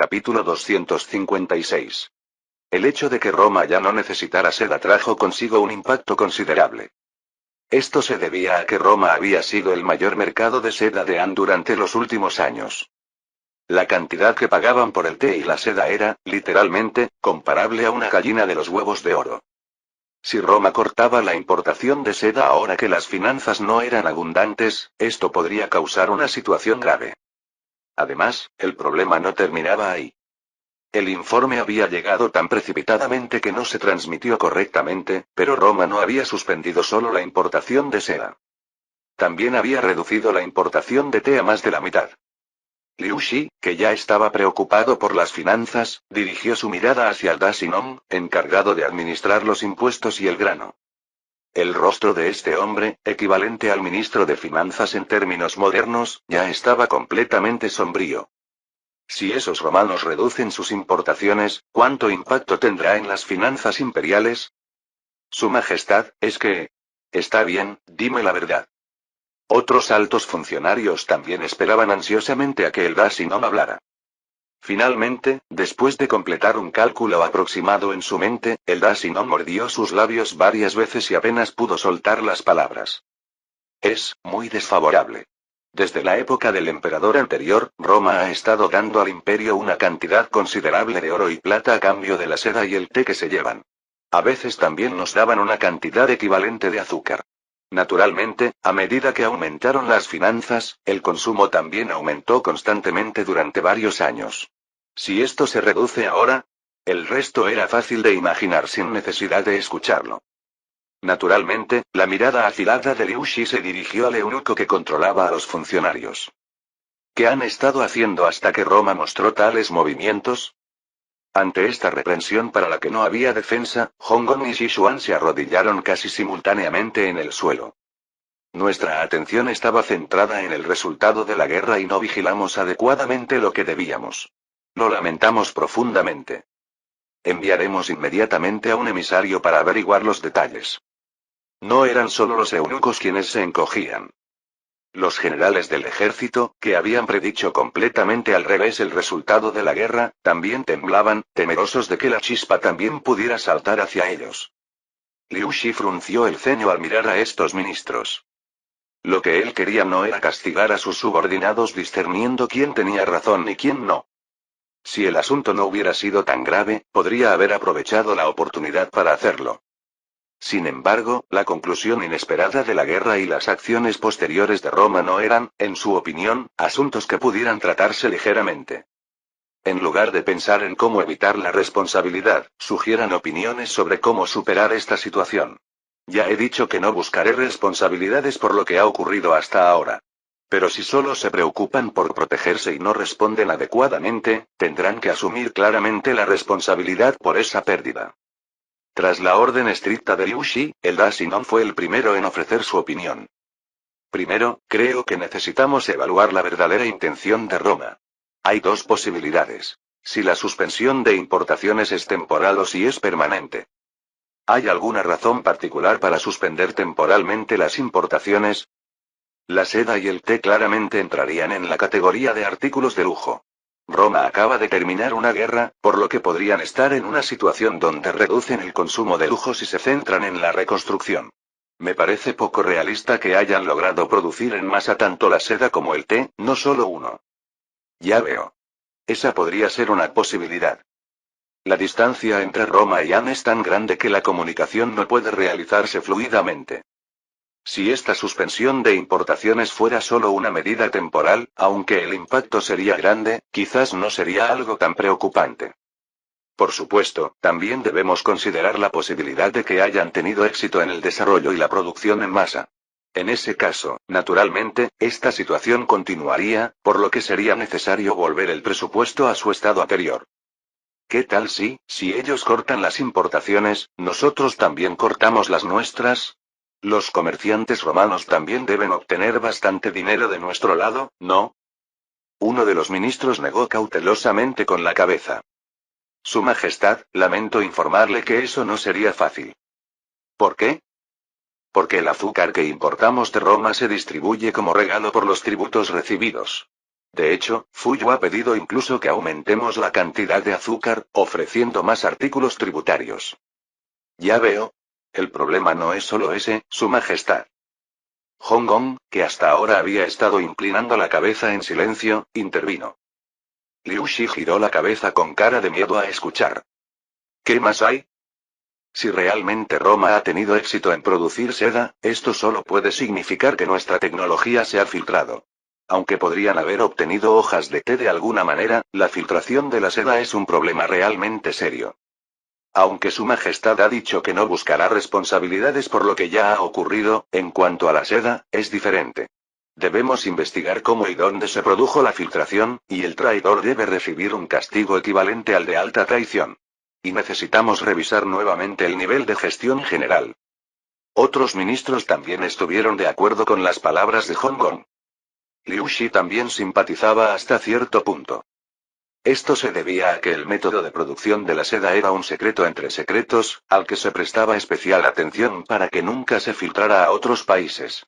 Capítulo 256. El hecho de que Roma ya no necesitara seda trajo consigo un impacto considerable. Esto se debía a que Roma había sido el mayor mercado de seda de Han durante los últimos años. La cantidad que pagaban por el té y la seda era, literalmente, comparable a una gallina de los huevos de oro. Si Roma cortaba la importación de seda ahora que las finanzas no eran abundantes, esto podría causar una situación grave. Además, el problema no terminaba ahí. El informe había llegado tan precipitadamente que no se transmitió correctamente, pero Roma no había suspendido solo la importación de seda. También había reducido la importación de té a más de la mitad. Liu Shi, que ya estaba preocupado por las finanzas, dirigió su mirada hacia el Dasinong, encargado de administrar los impuestos y el grano. El rostro de este hombre, equivalente al ministro de Finanzas en términos modernos, ya estaba completamente sombrío. Si esos romanos reducen sus importaciones, ¿cuánto impacto tendrá en las finanzas imperiales? Su Majestad, es que... Está bien, dime la verdad. Otros altos funcionarios también esperaban ansiosamente a que el Dasinong hablara. Finalmente, después de completar un cálculo aproximado en su mente, el Dasinong mordió sus labios varias veces y apenas pudo soltar las palabras. Es muy desfavorable. Desde la época del emperador anterior, Roma ha estado dando al imperio una cantidad considerable de oro y plata a cambio de la seda y el té que se llevan. A veces también nos daban una cantidad equivalente de azúcar. Naturalmente, a medida que aumentaron las finanzas, el consumo también aumentó constantemente durante varios años. Si esto se reduce ahora, el resto era fácil de imaginar sin necesidad de escucharlo. Naturalmente, la mirada afilada de Liu Shi se dirigió al eunuco que controlaba a los funcionarios. ¿Qué han estado haciendo hasta que Roma mostró tales movimientos? Ante esta reprensión para la que no había defensa, Honggong y Sichuan se arrodillaron casi simultáneamente en el suelo. Nuestra atención estaba centrada en el resultado de la guerra y no vigilamos adecuadamente lo que debíamos. Lo lamentamos profundamente. Enviaremos inmediatamente a un emisario para averiguar los detalles. No eran solo los eunucos quienes se encogían. Los generales del ejército, que habían predicho completamente al revés el resultado de la guerra, también temblaban, temerosos de que la chispa también pudiera saltar hacia ellos. Liu Shi frunció el ceño al mirar a estos ministros. Lo que él quería no era castigar a sus subordinados discerniendo quién tenía razón y quién no. Si el asunto no hubiera sido tan grave, podría haber aprovechado la oportunidad para hacerlo. Sin embargo, la conclusión inesperada de la guerra y las acciones posteriores de Roma no eran, en su opinión, asuntos que pudieran tratarse ligeramente. En lugar de pensar en cómo evitar la responsabilidad, sugieran opiniones sobre cómo superar esta situación. Ya he dicho que no buscaré responsabilidades por lo que ha ocurrido hasta ahora. Pero si solo se preocupan por protegerse y no responden adecuadamente, tendrán que asumir claramente la responsabilidad por esa pérdida. Tras la orden estricta de Liu Shi, el Dasinong fue el primero en ofrecer su opinión. Primero, creo que necesitamos evaluar la verdadera intención de Roma. Hay dos posibilidades. Si la suspensión de importaciones es temporal o si es permanente. ¿Hay alguna razón particular para suspender temporalmente las importaciones? La seda y el té claramente entrarían en la categoría de artículos de lujo. Roma acaba de terminar una guerra, por lo que podrían estar en una situación donde reducen el consumo de lujos y se centran en la reconstrucción. Me parece poco realista que hayan logrado producir en masa tanto la seda como el té, no solo uno. Ya veo. Esa podría ser una posibilidad. La distancia entre Roma y Han es tan grande que la comunicación no puede realizarse fluidamente. Si esta suspensión de importaciones fuera solo una medida temporal, aunque el impacto sería grande, quizás no sería algo tan preocupante. Por supuesto, también debemos considerar la posibilidad de que hayan tenido éxito en el desarrollo y la producción en masa. En ese caso, naturalmente, esta situación continuaría, por lo que sería necesario volver el presupuesto a su estado anterior. ¿Qué tal si ellos cortan las importaciones, nosotros también cortamos las nuestras? Los comerciantes romanos también deben obtener bastante dinero de nuestro lado, ¿no? Uno de los ministros negó cautelosamente con la cabeza. Su Majestad, lamento informarle que eso no sería fácil. ¿Por qué? Porque el azúcar que importamos de Roma se distribuye como regalo por los tributos recibidos. De hecho, Fuyu ha pedido incluso que aumentemos la cantidad de azúcar, ofreciendo más artículos tributarios. Ya veo. El problema no es solo ese, Su Majestad. Hong Kong, que hasta ahora había estado inclinando la cabeza en silencio, intervino. Liu Shi giró la cabeza con cara de miedo a escuchar. ¿Qué más hay? Si realmente Roma ha tenido éxito en producir seda, esto solo puede significar que nuestra tecnología se ha filtrado. Aunque podrían haber obtenido hojas de té de alguna manera, la filtración de la seda es un problema realmente serio. Aunque Su Majestad ha dicho que no buscará responsabilidades por lo que ya ha ocurrido, en cuanto a la seda, es diferente. Debemos investigar cómo y dónde se produjo la filtración, y el traidor debe recibir un castigo equivalente al de alta traición. Y necesitamos revisar nuevamente el nivel de gestión general. Otros ministros también estuvieron de acuerdo con las palabras de Hong Kong. Liu Shi también simpatizaba hasta cierto punto. Esto se debía a que el método de producción de la seda era un secreto entre secretos, al que se prestaba especial atención para que nunca se filtrara a otros países.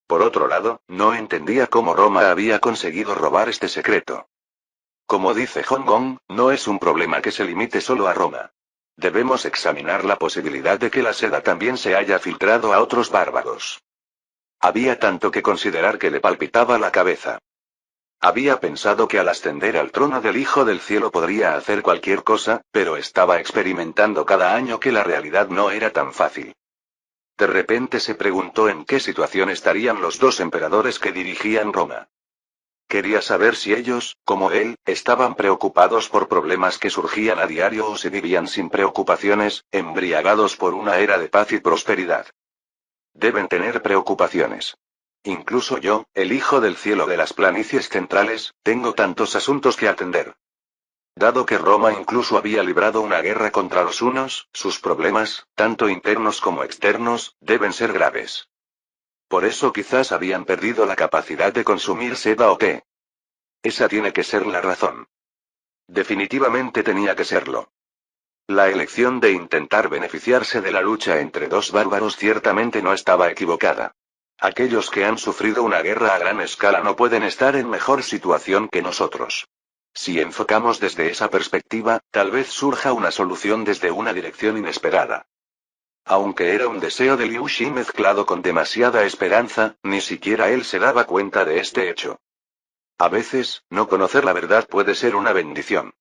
Por otro lado, no entendía cómo Roma había conseguido robar este secreto. Como dice Hong Kong, no es un problema que se limite solo a Roma. Debemos examinar la posibilidad de que la seda también se haya filtrado a otros bárbaros. Había tanto que considerar que le palpitaba la cabeza. Había pensado que al ascender al trono del Hijo del Cielo podría hacer cualquier cosa, pero estaba experimentando cada año que la realidad no era tan fácil. De repente se preguntó en qué situación estarían los dos emperadores que dirigían Roma. Quería saber si ellos, como él, estaban preocupados por problemas que surgían a diario o si vivían sin preocupaciones, embriagados por una era de paz y prosperidad. Deben tener preocupaciones. Incluso yo, el Hijo del Cielo de las planicies centrales, tengo tantos asuntos que atender. Dado que Roma incluso había librado una guerra contra los hunos, sus problemas, tanto internos como externos, deben ser graves. Por eso quizás habían perdido la capacidad de consumir seda o té. Esa tiene que ser la razón. Definitivamente tenía que serlo. La elección de intentar beneficiarse de la lucha entre dos bárbaros ciertamente no estaba equivocada. Aquellos que han sufrido una guerra a gran escala no pueden estar en mejor situación que nosotros. Si enfocamos desde esa perspectiva, tal vez surja una solución desde una dirección inesperada. Aunque era un deseo de Liu Shi mezclado con demasiada esperanza, ni siquiera él se daba cuenta de este hecho. A veces, no conocer la verdad puede ser una bendición.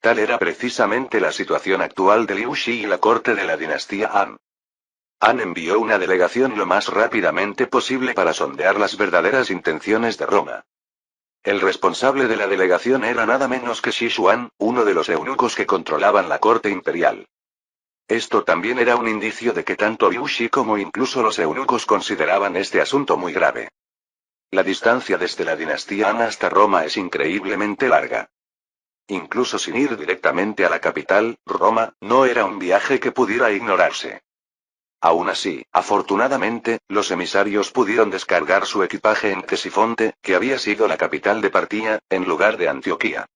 Tal era precisamente la situación actual de Liu Shi y la corte de la dinastía Han. Han envió una delegación lo más rápidamente posible para sondear las verdaderas intenciones de Roma. El responsable de la delegación era nada menos que Shi Xuan, uno de los eunucos que controlaban la corte imperial. Esto también era un indicio de que tanto Liu Shi como incluso los eunucos consideraban este asunto muy grave. La distancia desde la dinastía Han hasta Roma es increíblemente larga. Incluso sin ir directamente a la capital, Roma, no era un viaje que pudiera ignorarse. Aún así, afortunadamente, los emisarios pudieron descargar su equipaje en Ctesifonte, que había sido la capital de Partia, en lugar de Antioquía.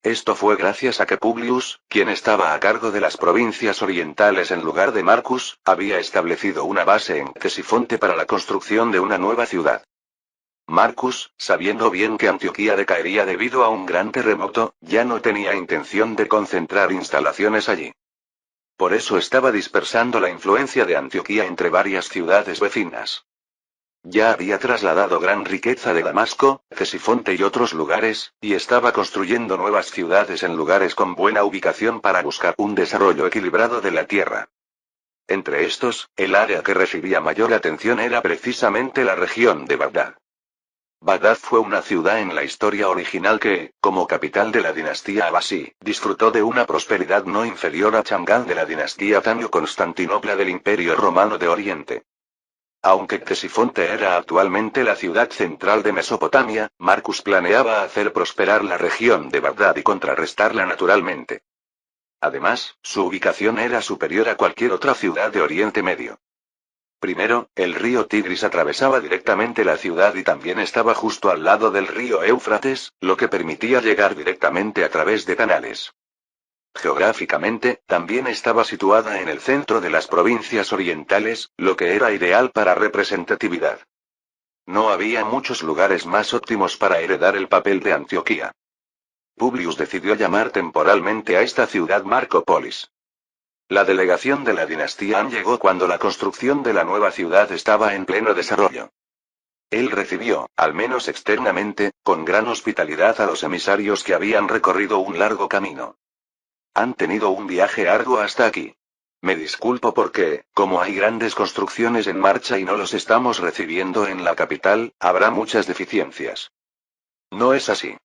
Esto fue gracias a que Publius, quien estaba a cargo de las provincias orientales en lugar de Marcus, había establecido una base en Ctesifonte para la construcción de una nueva ciudad. Marcus, sabiendo bien que Antioquía decaería debido a un gran terremoto, ya no tenía intención de concentrar instalaciones allí. Por eso estaba dispersando la influencia de Antioquía entre varias ciudades vecinas. Ya había trasladado gran riqueza de Damasco, Ctesifonte y otros lugares, y estaba construyendo nuevas ciudades en lugares con buena ubicación para buscar un desarrollo equilibrado de la tierra. Entre estos, el área que recibía mayor atención era precisamente la región de Bagdad. Bagdad fue una ciudad en la historia original que, como capital de la dinastía Abbasí, disfrutó de una prosperidad no inferior a Changán de la dinastía Tang o Constantinopla del Imperio Romano de Oriente. Aunque Ctesifonte era actualmente la ciudad central de Mesopotamia, Marcus planeaba hacer prosperar la región de Bagdad y contrarrestarla naturalmente. Además, su ubicación era superior a cualquier otra ciudad de Oriente Medio. Primero, el río Tigris atravesaba directamente la ciudad y también estaba justo al lado del río Éufrates, lo que permitía llegar directamente a través de canales. Geográficamente, también estaba situada en el centro de las provincias orientales, lo que era ideal para representatividad. no había muchos lugares más óptimos para heredar el papel de Antioquía. Publius decidió llamar temporalmente a esta ciudad Marcópolis. La delegación de la dinastía Han llegó cuando la construcción de la nueva ciudad estaba en pleno desarrollo. Él recibió, al menos externamente, con gran hospitalidad a los emisarios que habían recorrido un largo camino. Han tenido un viaje arduo hasta aquí. Me disculpo porque, como hay grandes construcciones en marcha y no los estamos recibiendo en la capital, habrá muchas deficiencias. No es así.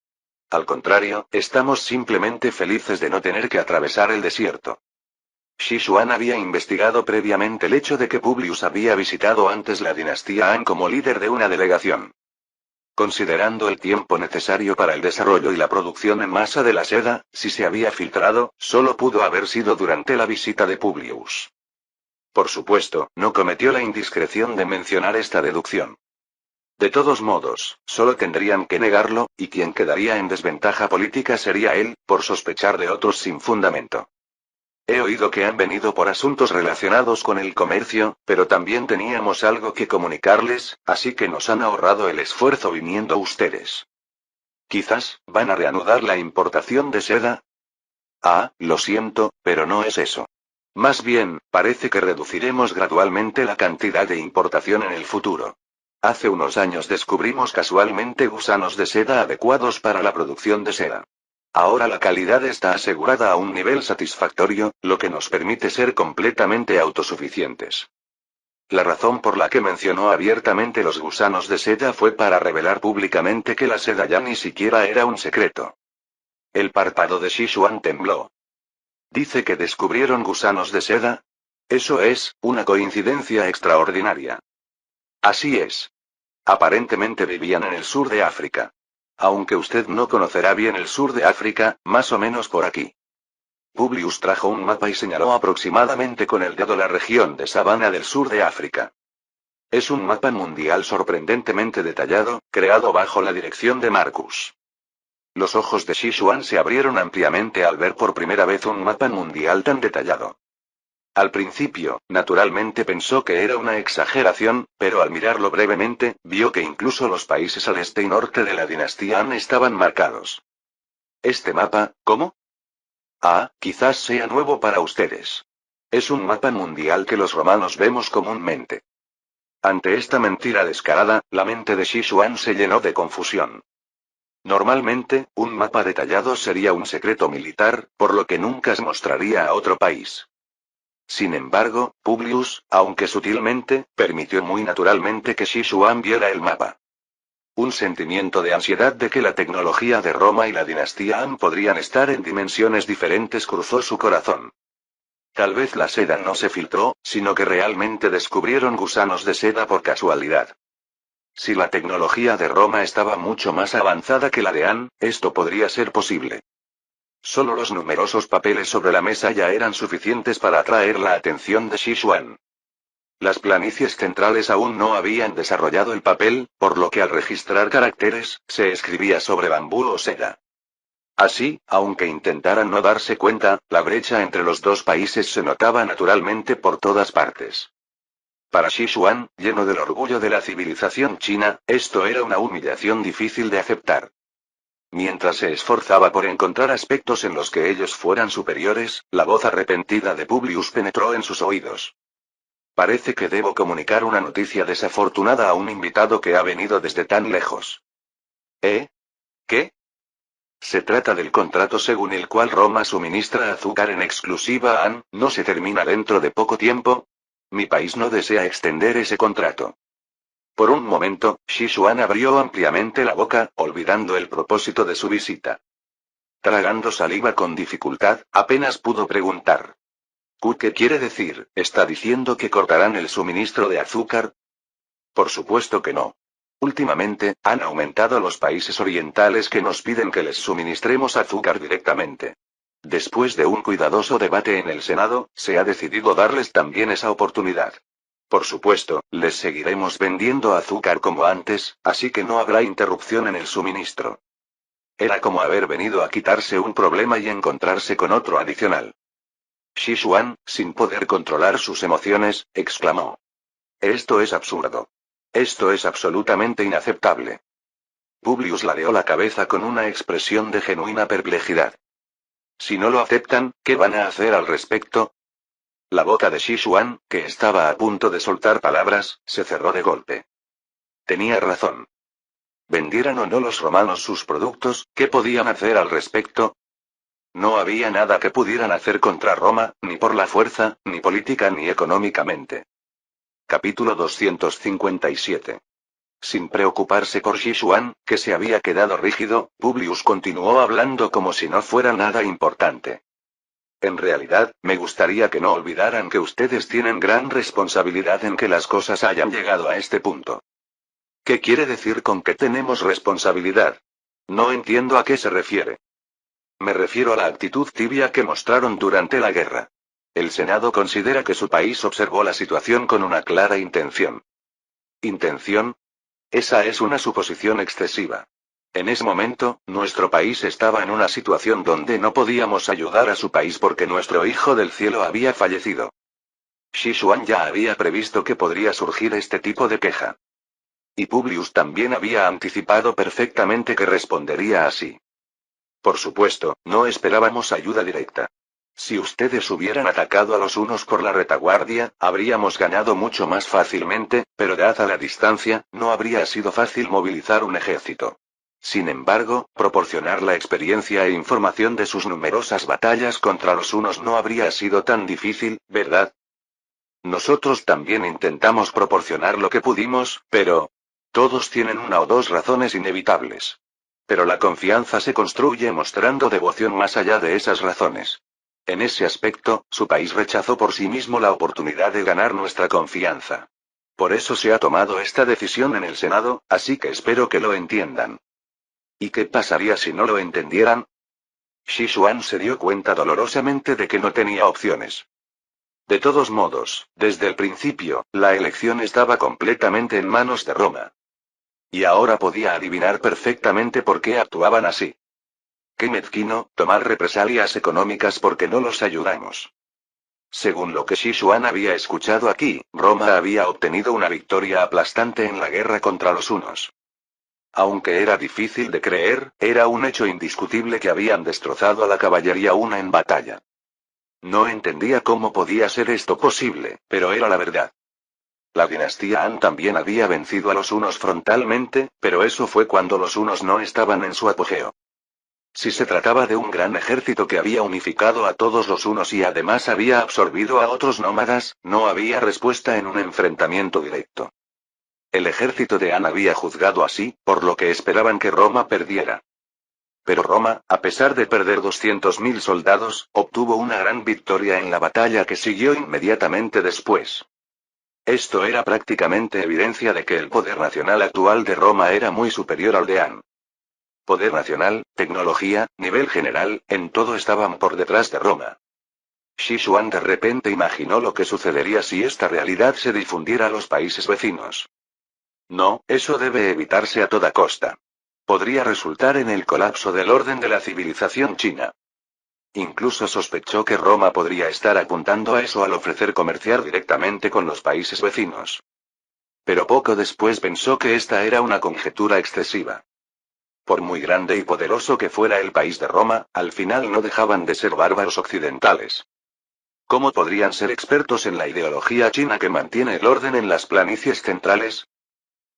Al contrario, estamos simplemente felices de no tener que atravesar el desierto. Xishuan había investigado previamente el hecho de que Publius había visitado antes la dinastía Han como líder de una delegación. Considerando el tiempo necesario para el desarrollo y la producción en masa de la seda, si se había filtrado, solo pudo haber sido durante la visita de Publius. Por supuesto, no cometió la indiscreción de mencionar esta deducción. De todos modos, solo tendrían que negarlo, y quien quedaría en desventaja política sería él, por sospechar de otros sin fundamento. He oído que han venido por asuntos relacionados con el comercio, pero también teníamos algo que comunicarles, así que nos han ahorrado el esfuerzo viniendo ustedes. Quizás, ¿van a reanudar la importación de seda? Ah, lo siento, pero no es eso. Más bien, parece que reduciremos gradualmente la cantidad de importación en el futuro. Hace unos años descubrimos casualmente gusanos de seda adecuados para la producción de seda. Ahora la calidad está asegurada a un nivel satisfactorio, lo que nos permite ser completamente autosuficientes. La razón por la que mencionó abiertamente los gusanos de seda fue para revelar públicamente que la seda ya ni siquiera era un secreto. El párpado de Xishuan tembló. ¿Dice que descubrieron gusanos de seda? Eso es, una coincidencia extraordinaria. Así es. Aparentemente vivían en el sur de África. Aunque usted no conocerá bien el sur de África, más o menos por aquí. Publius trajo un mapa y señaló aproximadamente con el dedo la región de Sabana del sur de África. Es un mapa mundial sorprendentemente detallado, creado bajo la dirección de Marcus. Los ojos de Xishuan se abrieron ampliamente al ver por primera vez un mapa mundial tan detallado. Al principio, naturalmente pensó que era una exageración, pero al mirarlo brevemente, vio que incluso los países al este y norte de la dinastía Han estaban marcados. ¿Este mapa, cómo? Ah, quizás sea nuevo para ustedes. Es un mapa mundial que los romanos vemos comúnmente. Ante esta mentira descarada, la mente de Xishuan se llenó de confusión. Normalmente, un mapa detallado sería un secreto militar, por lo que nunca se mostraría a otro país. Sin embargo, Publius, aunque sutilmente, permitió muy naturalmente que Xishuan viera el mapa. Un sentimiento de ansiedad de que la tecnología de Roma y la dinastía Han podrían estar en dimensiones diferentes cruzó su corazón. Tal vez la seda no se filtró, sino que realmente descubrieron gusanos de seda por casualidad. Si la tecnología de Roma estaba mucho más avanzada que la de Han, esto podría ser posible. Solo los numerosos papeles sobre la mesa ya eran suficientes para atraer la atención de Xishuan. Las planicies centrales aún no habían desarrollado el papel, por lo que al registrar caracteres, se escribía sobre bambú o seda. Así, aunque intentaran no darse cuenta, la brecha entre los dos países se notaba naturalmente por todas partes. Para Xishuan, lleno del orgullo de la civilización china, esto era una humillación difícil de aceptar. Mientras se esforzaba por encontrar aspectos en los que ellos fueran superiores, la voz arrepentida de Publius penetró en sus oídos. Parece que debo comunicar una noticia desafortunada a un invitado que ha venido desde tan lejos. ¿Eh? ¿Qué? Se trata del contrato según el cual Roma suministra azúcar en exclusiva a Han, ¿no se termina dentro de poco tiempo? Mi país no desea extender ese contrato. Por un momento, Xishuan abrió ampliamente la boca, olvidando el propósito de su visita. Tragando saliva con dificultad, apenas pudo preguntar. ¿Qué quiere decir? ¿Está diciendo que cortarán el suministro de azúcar? Por supuesto que no. Últimamente, han aumentado los países orientales que nos piden que les suministremos azúcar directamente. Después de un cuidadoso debate en el Senado, se ha decidido darles también esa oportunidad. Por supuesto, les seguiremos vendiendo azúcar como antes, así que no habrá interrupción en el suministro. Era como haber venido a quitarse un problema y encontrarse con otro adicional. Xishuan, sin poder controlar sus emociones, exclamó. Esto es absurdo. Esto es absolutamente inaceptable. Publius ladeó la cabeza con una expresión de genuina perplejidad. Si no lo aceptan, ¿qué van a hacer al respecto? La boca de Xishuan, que estaba a punto de soltar palabras, se cerró de golpe. Tenía razón. Vendieran o no los romanos sus productos, ¿qué podían hacer al respecto? No había nada que pudieran hacer contra Roma, ni por la fuerza, ni política ni económicamente. Capítulo 257. Sin preocuparse por Xishuan, que se había quedado rígido, Publius continuó hablando como si no fuera nada importante. En realidad, me gustaría que no olvidaran que ustedes tienen gran responsabilidad en que las cosas hayan llegado a este punto. ¿Qué quiere decir con que tenemos responsabilidad? No entiendo a qué se refiere. Me refiero a la actitud tibia que mostraron durante la guerra. El Senado considera que su país observó la situación con una clara intención. ¿Intención? Esa es una suposición excesiva. En ese momento, nuestro país estaba en una situación donde no podíamos ayudar a su país porque nuestro Hijo del Cielo había fallecido. Xishuan ya había previsto que podría surgir este tipo de queja. Y Publius también había anticipado perfectamente que respondería así. Por supuesto, no esperábamos ayuda directa. Si ustedes hubieran atacado a los unos por la retaguardia, habríamos ganado mucho más fácilmente, pero dada la distancia, no habría sido fácil movilizar un ejército. Sin embargo, proporcionar la experiencia e información de sus numerosas batallas contra los unos no habría sido tan difícil, ¿verdad? Nosotros también intentamos proporcionar lo que pudimos, pero... todos tienen una o dos razones inevitables. Pero la confianza se construye mostrando devoción más allá de esas razones. En ese aspecto, su país rechazó por sí mismo la oportunidad de ganar nuestra confianza. Por eso se ha tomado esta decisión en el Senado, así que espero que lo entiendan. ¿Y qué pasaría si no lo entendieran? Xishuan se dio cuenta dolorosamente de que no tenía opciones. De todos modos, desde el principio, la elección estaba completamente en manos de Roma. Y ahora podía adivinar perfectamente por qué actuaban así. Qué mezquino, tomar represalias económicas porque no los ayudamos. Según lo que Xishuan había escuchado aquí, Roma había obtenido una victoria aplastante en la guerra contra los hunos. Aunque era difícil de creer, era un hecho indiscutible que habían destrozado a la caballería una en batalla. No entendía cómo podía ser esto posible, pero era la verdad. La dinastía Han también había vencido a los hunos frontalmente, pero eso fue cuando los hunos no estaban en su apogeo. Si se trataba de un gran ejército que había unificado a todos los hunos y además había absorbido a otros nómadas, no había respuesta en un enfrentamiento directo. El ejército de Han había juzgado así, por lo que esperaban que Roma perdiera. Pero Roma, a pesar de perder 200.000 soldados, obtuvo una gran victoria en la batalla que siguió inmediatamente después. Esto era prácticamente evidencia de que el poder nacional actual de Roma era muy superior al de Han. Poder nacional, tecnología, nivel general, en todo estaban por detrás de Roma. Xishuan de repente imaginó lo que sucedería si esta realidad se difundiera a los países vecinos. No, eso debe evitarse a toda costa. Podría resultar en el colapso del orden de la civilización china. Incluso sospechó que Roma podría estar apuntando a eso al ofrecer comerciar directamente con los países vecinos. Pero poco después pensó que esta era una conjetura excesiva. Por muy grande y poderoso que fuera el país de Roma, al final no dejaban de ser bárbaros occidentales. ¿Cómo podrían ser expertos en la ideología china que mantiene el orden en las planicies centrales?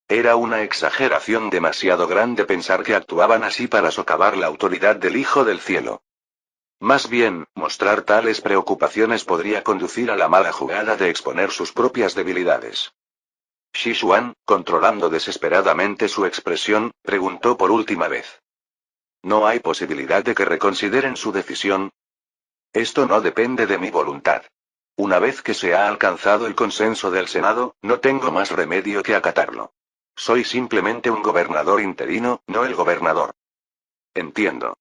Era una exageración demasiado grande pensar que actuaban así para socavar la autoridad del Hijo del Cielo. Más bien, mostrar tales preocupaciones podría conducir a la mala jugada de exponer sus propias debilidades. Xishuan, controlando desesperadamente su expresión, preguntó por última vez. ¿No hay posibilidad de que reconsideren su decisión? Esto no depende de mi voluntad. Una vez que se ha alcanzado el consenso del Senado, no tengo más remedio que acatarlo. Soy simplemente un gobernador interino, no el gobernador. Entiendo.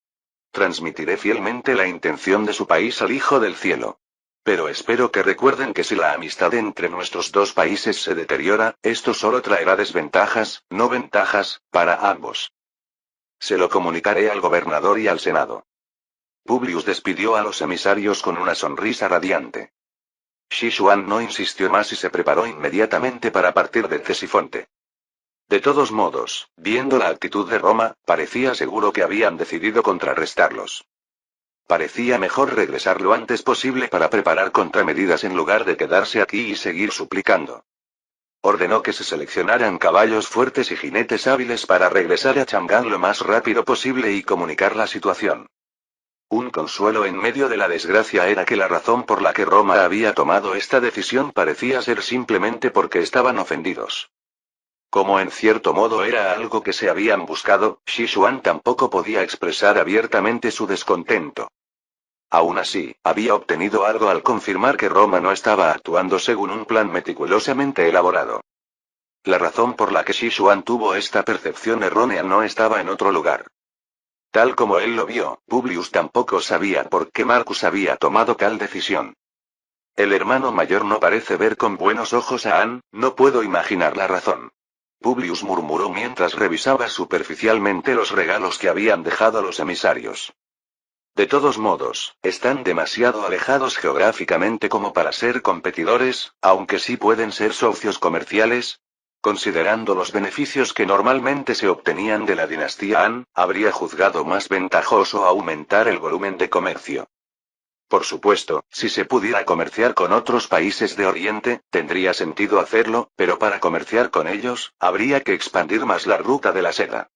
Transmitiré fielmente la intención de su país al Hijo del Cielo. Pero espero que recuerden que si la amistad entre nuestros dos países se deteriora, esto solo traerá desventajas, no ventajas, para ambos. Se lo comunicaré al gobernador y al Senado. Publius despidió a los emisarios con una sonrisa radiante. Xishuan no insistió más y se preparó inmediatamente para partir de Ctesifonte. De todos modos, viendo la actitud de Roma, parecía seguro que habían decidido contrarrestarlos. Parecía mejor regresar lo antes posible para preparar contramedidas en lugar de quedarse aquí y seguir suplicando. Ordenó que se seleccionaran caballos fuertes y jinetes hábiles para regresar a Chang'an lo más rápido posible y comunicar la situación. Un consuelo en medio de la desgracia era que la razón por la que Roma había tomado esta decisión parecía ser simplemente porque estaban ofendidos. Como en cierto modo era algo que se habían buscado, Sichuan tampoco podía expresar abiertamente su descontento. Aún así, había obtenido algo al confirmar que Roma no estaba actuando según un plan meticulosamente elaborado. La razón por la que Sichuan tuvo esta percepción errónea no estaba en otro lugar. Tal como él lo vio, Publius tampoco sabía por qué Marcus había tomado tal decisión. El hermano mayor no parece ver con buenos ojos a Anne, no puedo imaginar la razón. Publius murmuró mientras revisaba superficialmente los regalos que habían dejado los emisarios. De todos modos, están demasiado alejados geográficamente como para ser competidores, aunque sí pueden ser socios comerciales. Considerando los beneficios que normalmente se obtenían de la dinastía Han, habría juzgado más ventajoso aumentar el volumen de comercio. Por supuesto, si se pudiera comerciar con otros países de Oriente, tendría sentido hacerlo, pero para comerciar con ellos, habría que expandir más la ruta de la seda.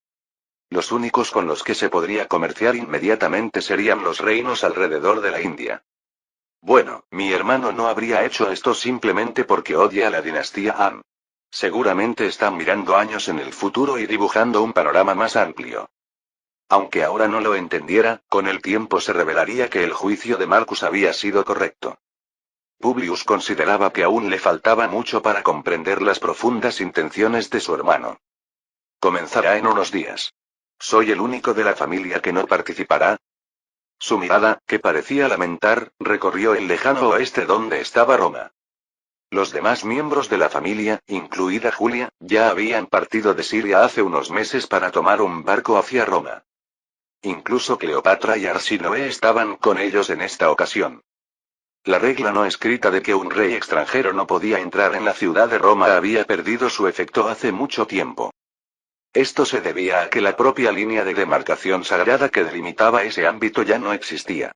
Los únicos con los que se podría comerciar inmediatamente serían los reinos alrededor de la India. Bueno, mi hermano no habría hecho esto simplemente porque odia a la dinastía Han. Seguramente está mirando años en el futuro y dibujando un panorama más amplio. Aunque ahora no lo entendiera, con el tiempo se revelaría que el juicio de Marcus había sido correcto. Publius consideraba que aún le faltaba mucho para comprender las profundas intenciones de su hermano. Comenzará en unos días. ¿Soy el único de la familia que no participará? Su mirada, que parecía lamentar, recorrió el lejano oeste donde estaba Roma. Los demás miembros de la familia, incluida Julia, ya habían partido de Siria hace unos meses para tomar un barco hacia Roma. Incluso Cleopatra y Arsinoe estaban con ellos en esta ocasión. La regla no escrita de que un rey extranjero no podía entrar en la ciudad de Roma había perdido su efecto hace mucho tiempo. Esto se debía a que la propia línea de demarcación sagrada que delimitaba ese ámbito ya no existía.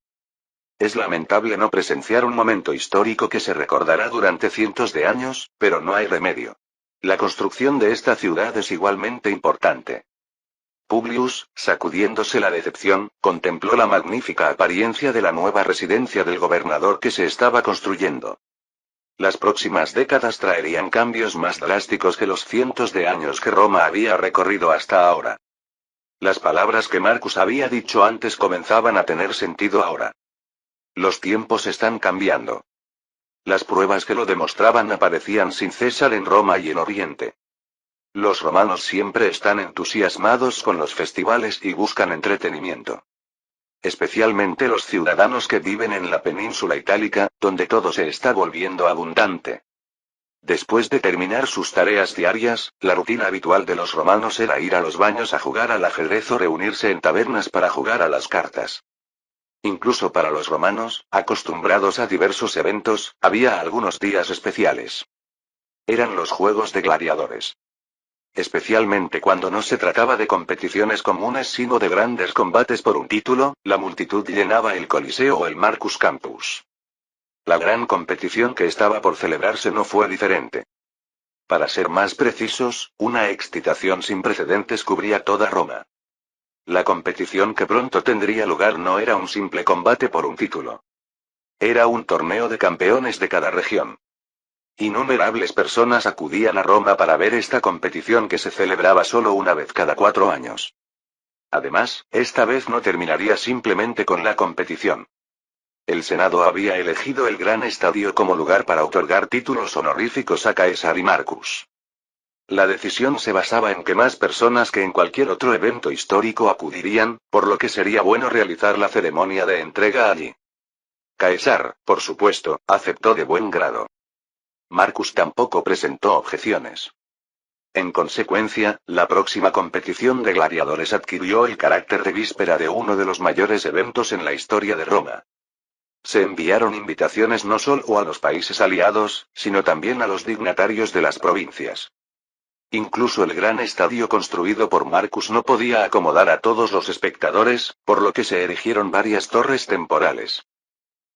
Es lamentable no presenciar un momento histórico que se recordará durante cientos de años, pero no hay remedio. La construcción de esta ciudad es igualmente importante. Publius, sacudiéndose la decepción, contempló la magnífica apariencia de la nueva residencia del gobernador que se estaba construyendo. Las próximas décadas traerían cambios más drásticos que los cientos de años que Roma había recorrido hasta ahora. Las palabras que Marcus había dicho antes comenzaban a tener sentido ahora. Los tiempos están cambiando. Las pruebas que lo demostraban aparecían sin cesar en Roma y en Oriente. Los romanos siempre están entusiasmados con los festivales y buscan entretenimiento. Especialmente los ciudadanos que viven en la península itálica, donde todo se está volviendo abundante. Después de terminar sus tareas diarias, la rutina habitual de los romanos era ir a los baños a jugar al ajedrez o reunirse en tabernas para jugar a las cartas. Incluso para los romanos, acostumbrados a diversos eventos, había algunos días especiales. Eran los juegos de gladiadores. Especialmente cuando no se trataba de competiciones comunes sino de grandes combates por un título, la multitud llenaba el Coliseo o el Marcus Campus. La gran competición que estaba por celebrarse no fue diferente. Para ser más precisos, una excitación sin precedentes cubría toda Roma. La competición que pronto tendría lugar no era un simple combate por un título. Era un torneo de campeones de cada región. Innumerables personas acudían a Roma para ver esta competición que se celebraba solo una vez cada 4 años. Además, esta vez no terminaría simplemente con la competición. El Senado había elegido el gran estadio como lugar para otorgar títulos honoríficos a Caesar y Marcus. La decisión se basaba en que más personas que en cualquier otro evento histórico acudirían, por lo que sería bueno realizar la ceremonia de entrega allí. Caesar, por supuesto, aceptó de buen grado. Marcus tampoco presentó objeciones. En consecuencia, la próxima competición de gladiadores adquirió el carácter de víspera de uno de los mayores eventos en la historia de Roma. Se enviaron invitaciones no solo a los países aliados, sino también a los dignatarios de las provincias. Incluso el gran estadio construido por Marcus no podía acomodar a todos los espectadores, por lo que se erigieron varias torres temporales.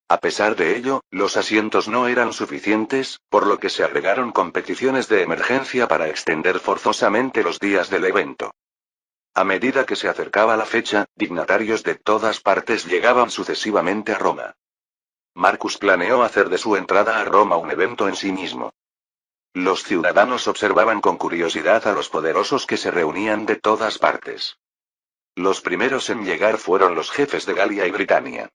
A pesar de ello, los asientos no eran suficientes, por lo que se agregaron competiciones de emergencia para extender forzosamente los días del evento. A medida que se acercaba la fecha, dignatarios de todas partes llegaban sucesivamente a Roma. Marcus planeó hacer de su entrada a Roma un evento en sí mismo. Los ciudadanos observaban con curiosidad a los poderosos que se reunían de todas partes. Los primeros en llegar fueron los jefes de Galia y Britania.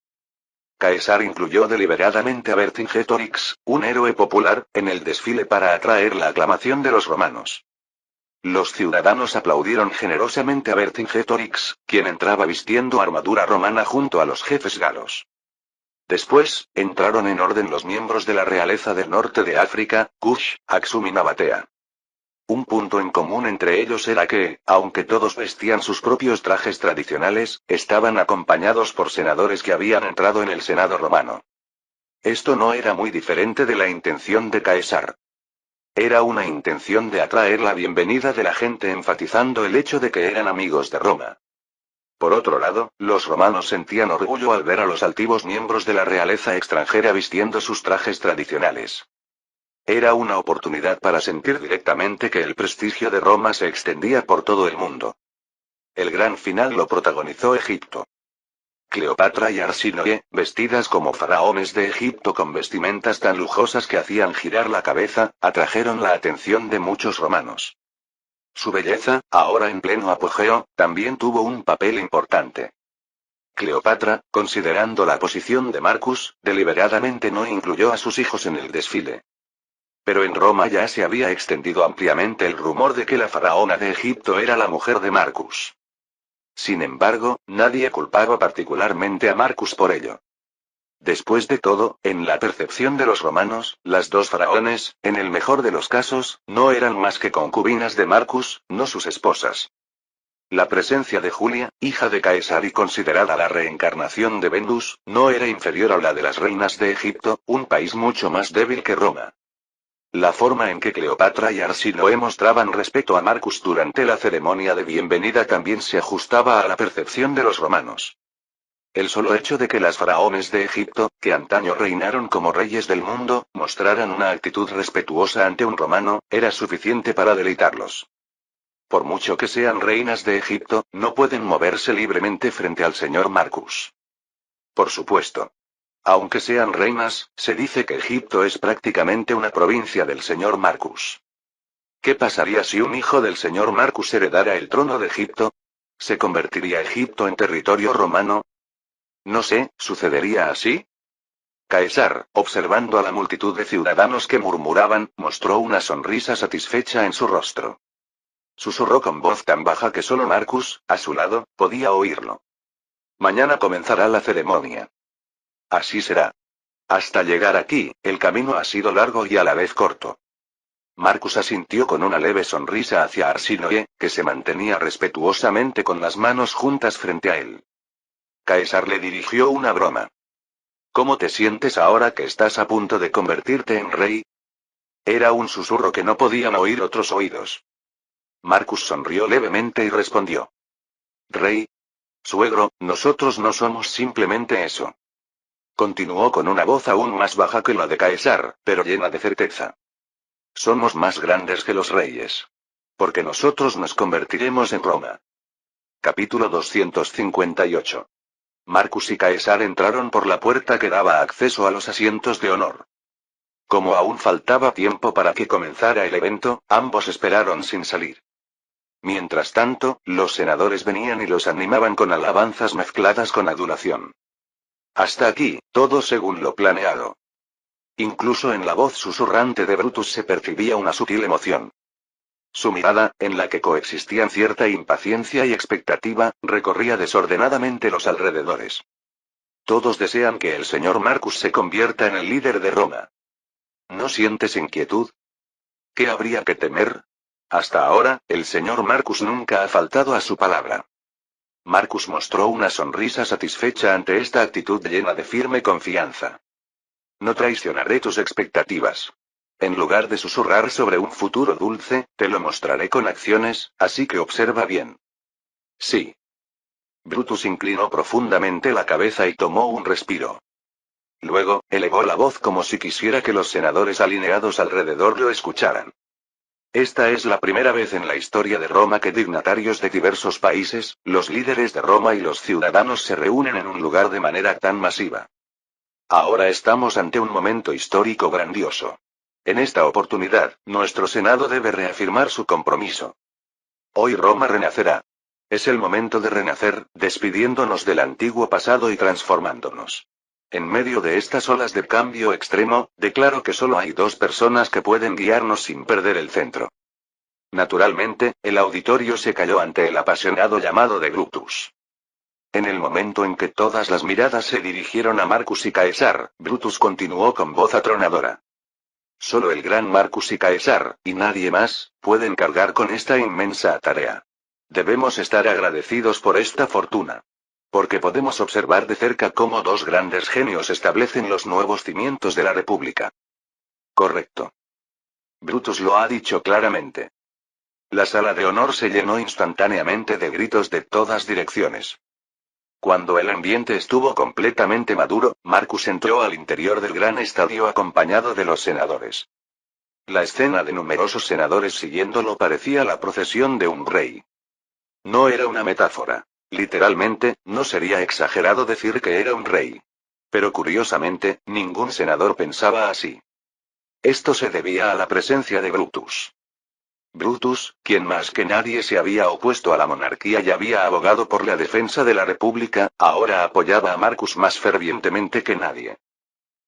Caesar incluyó deliberadamente a Vercingetorix, un héroe popular, en el desfile para atraer la aclamación de los romanos. Los ciudadanos aplaudieron generosamente a Vercingetorix, quien entraba vistiendo armadura romana junto a los jefes galos. Después, entraron en orden los miembros de la realeza del norte de África, Kush, Aksum y Nabatea. Un punto en común entre ellos era que, aunque todos vestían sus propios trajes tradicionales, estaban acompañados por senadores que habían entrado en el Senado romano. Esto no era muy diferente de la intención de Caesar. Era una intención de atraer la bienvenida de la gente enfatizando el hecho de que eran amigos de Roma. Por otro lado, los romanos sentían orgullo al ver a los altivos miembros de la realeza extranjera vistiendo sus trajes tradicionales. Era una oportunidad para sentir directamente que el prestigio de Roma se extendía por todo el mundo. El gran final lo protagonizó Egipto. Cleopatra y Arsínoe, vestidas como faraones de Egipto con vestimentas tan lujosas que hacían girar la cabeza, atrajeron la atención de muchos romanos. Su belleza, ahora en pleno apogeo, también tuvo un papel importante. Cleopatra, considerando la posición de Marcus, deliberadamente no incluyó a sus hijos en el desfile. Pero en Roma ya se había extendido ampliamente el rumor de que la faraona de Egipto era la mujer de Marcus. Sin embargo, nadie culpaba particularmente a Marcus por ello. Después de todo, en la percepción de los romanos, las dos faraones, en el mejor de los casos, no eran más que concubinas de Marcus, no sus esposas. La presencia de Julia, hija de Caesar y considerada la reencarnación de Venus, no era inferior a la de las reinas de Egipto, un país mucho más débil que Roma. La forma en que Cleopatra y Arsínoe mostraban respeto a Marcus durante la ceremonia de bienvenida también se ajustaba a la percepción de los romanos. El solo hecho de que las faraones de Egipto, que antaño reinaron como reyes del mundo, mostraran una actitud respetuosa ante un romano, era suficiente para deleitarlos. Por mucho que sean reinas de Egipto, no pueden moverse libremente frente al señor Marcus. Por supuesto. Aunque sean reinas, se dice que Egipto es prácticamente una provincia del señor Marcus. ¿Qué pasaría si un hijo del señor Marcus heredara el trono de Egipto? ¿Se convertiría Egipto en territorio romano? No sé, ¿sucedería así? Caesar, observando a la multitud de ciudadanos que murmuraban, mostró una sonrisa satisfecha en su rostro. Susurró con voz tan baja que solo Marcus, a su lado, podía oírlo. Mañana comenzará la ceremonia. Así será. Hasta llegar aquí, el camino ha sido largo y a la vez corto. Marcus asintió con una leve sonrisa hacia Arsínoe, que se mantenía respetuosamente con las manos juntas frente a él. Caesar le dirigió una broma. ¿Cómo te sientes ahora que estás a punto de convertirte en rey? Era un susurro que no podían oír otros oídos. Marcus sonrió levemente y respondió. Rey. Suegro, nosotros no somos simplemente eso. Continuó con una voz aún más baja que la de Caesar, pero llena de certeza. Somos más grandes que los reyes. Porque nosotros nos convertiremos en Roma. Capítulo 258. Marcus y Caesar entraron por la puerta que daba acceso a los asientos de honor. Como aún faltaba tiempo para que comenzara el evento, ambos esperaron sin salir. Mientras tanto, los senadores venían y los animaban con alabanzas mezcladas con adulación. Hasta aquí, todo según lo planeado. Incluso en la voz susurrante de Brutus se percibía una sutil emoción. Su mirada, en la que coexistían cierta impaciencia y expectativa, recorría desordenadamente los alrededores. Todos desean que el señor Marcus se convierta en el líder de Roma. ¿No sientes inquietud? ¿Qué habría que temer? Hasta ahora, el señor Marcus nunca ha faltado a su palabra. Marcus mostró una sonrisa satisfecha ante esta actitud llena de firme confianza. No traicionaré tus expectativas. En lugar de susurrar sobre un futuro dulce, te lo mostraré con acciones, así que observa bien. Sí. Brutus inclinó profundamente la cabeza y tomó un respiro. Luego, elevó la voz como si quisiera que los senadores alineados alrededor lo escucharan. Esta es la primera vez en la historia de Roma que dignatarios de diversos países, los líderes de Roma y los ciudadanos se reúnen en un lugar de manera tan masiva. Ahora estamos ante un momento histórico grandioso. En esta oportunidad, nuestro Senado debe reafirmar su compromiso. Hoy Roma renacerá. Es el momento de renacer, despidiéndonos del antiguo pasado y transformándonos. En medio de estas olas de cambio extremo, declaro que solo hay dos personas que pueden guiarnos sin perder el centro. Naturalmente, el auditorio se calló ante el apasionado llamado de Brutus. En el momento en que todas las miradas se dirigieron a Marcus y Caesar, Brutus continuó con voz atronadora. Solo el gran Marcus y Caesar, y nadie más, pueden cargar con esta inmensa tarea. Debemos estar agradecidos por esta fortuna. Porque podemos observar de cerca cómo dos grandes genios establecen los nuevos cimientos de la República. Correcto. Brutus lo ha dicho claramente. La sala de honor se llenó instantáneamente de gritos de todas direcciones. Cuando el ambiente estuvo completamente maduro, Marcus entró al interior del gran estadio acompañado de los senadores. La escena de numerosos senadores siguiéndolo parecía la procesión de un rey. No era una metáfora. Literalmente, no sería exagerado decir que era un rey. Pero curiosamente, ningún senador pensaba así. Esto se debía a la presencia de Brutus. Brutus, quien más que nadie se había opuesto a la monarquía y había abogado por la defensa de la República, ahora apoyaba a Marcus más fervientemente que nadie.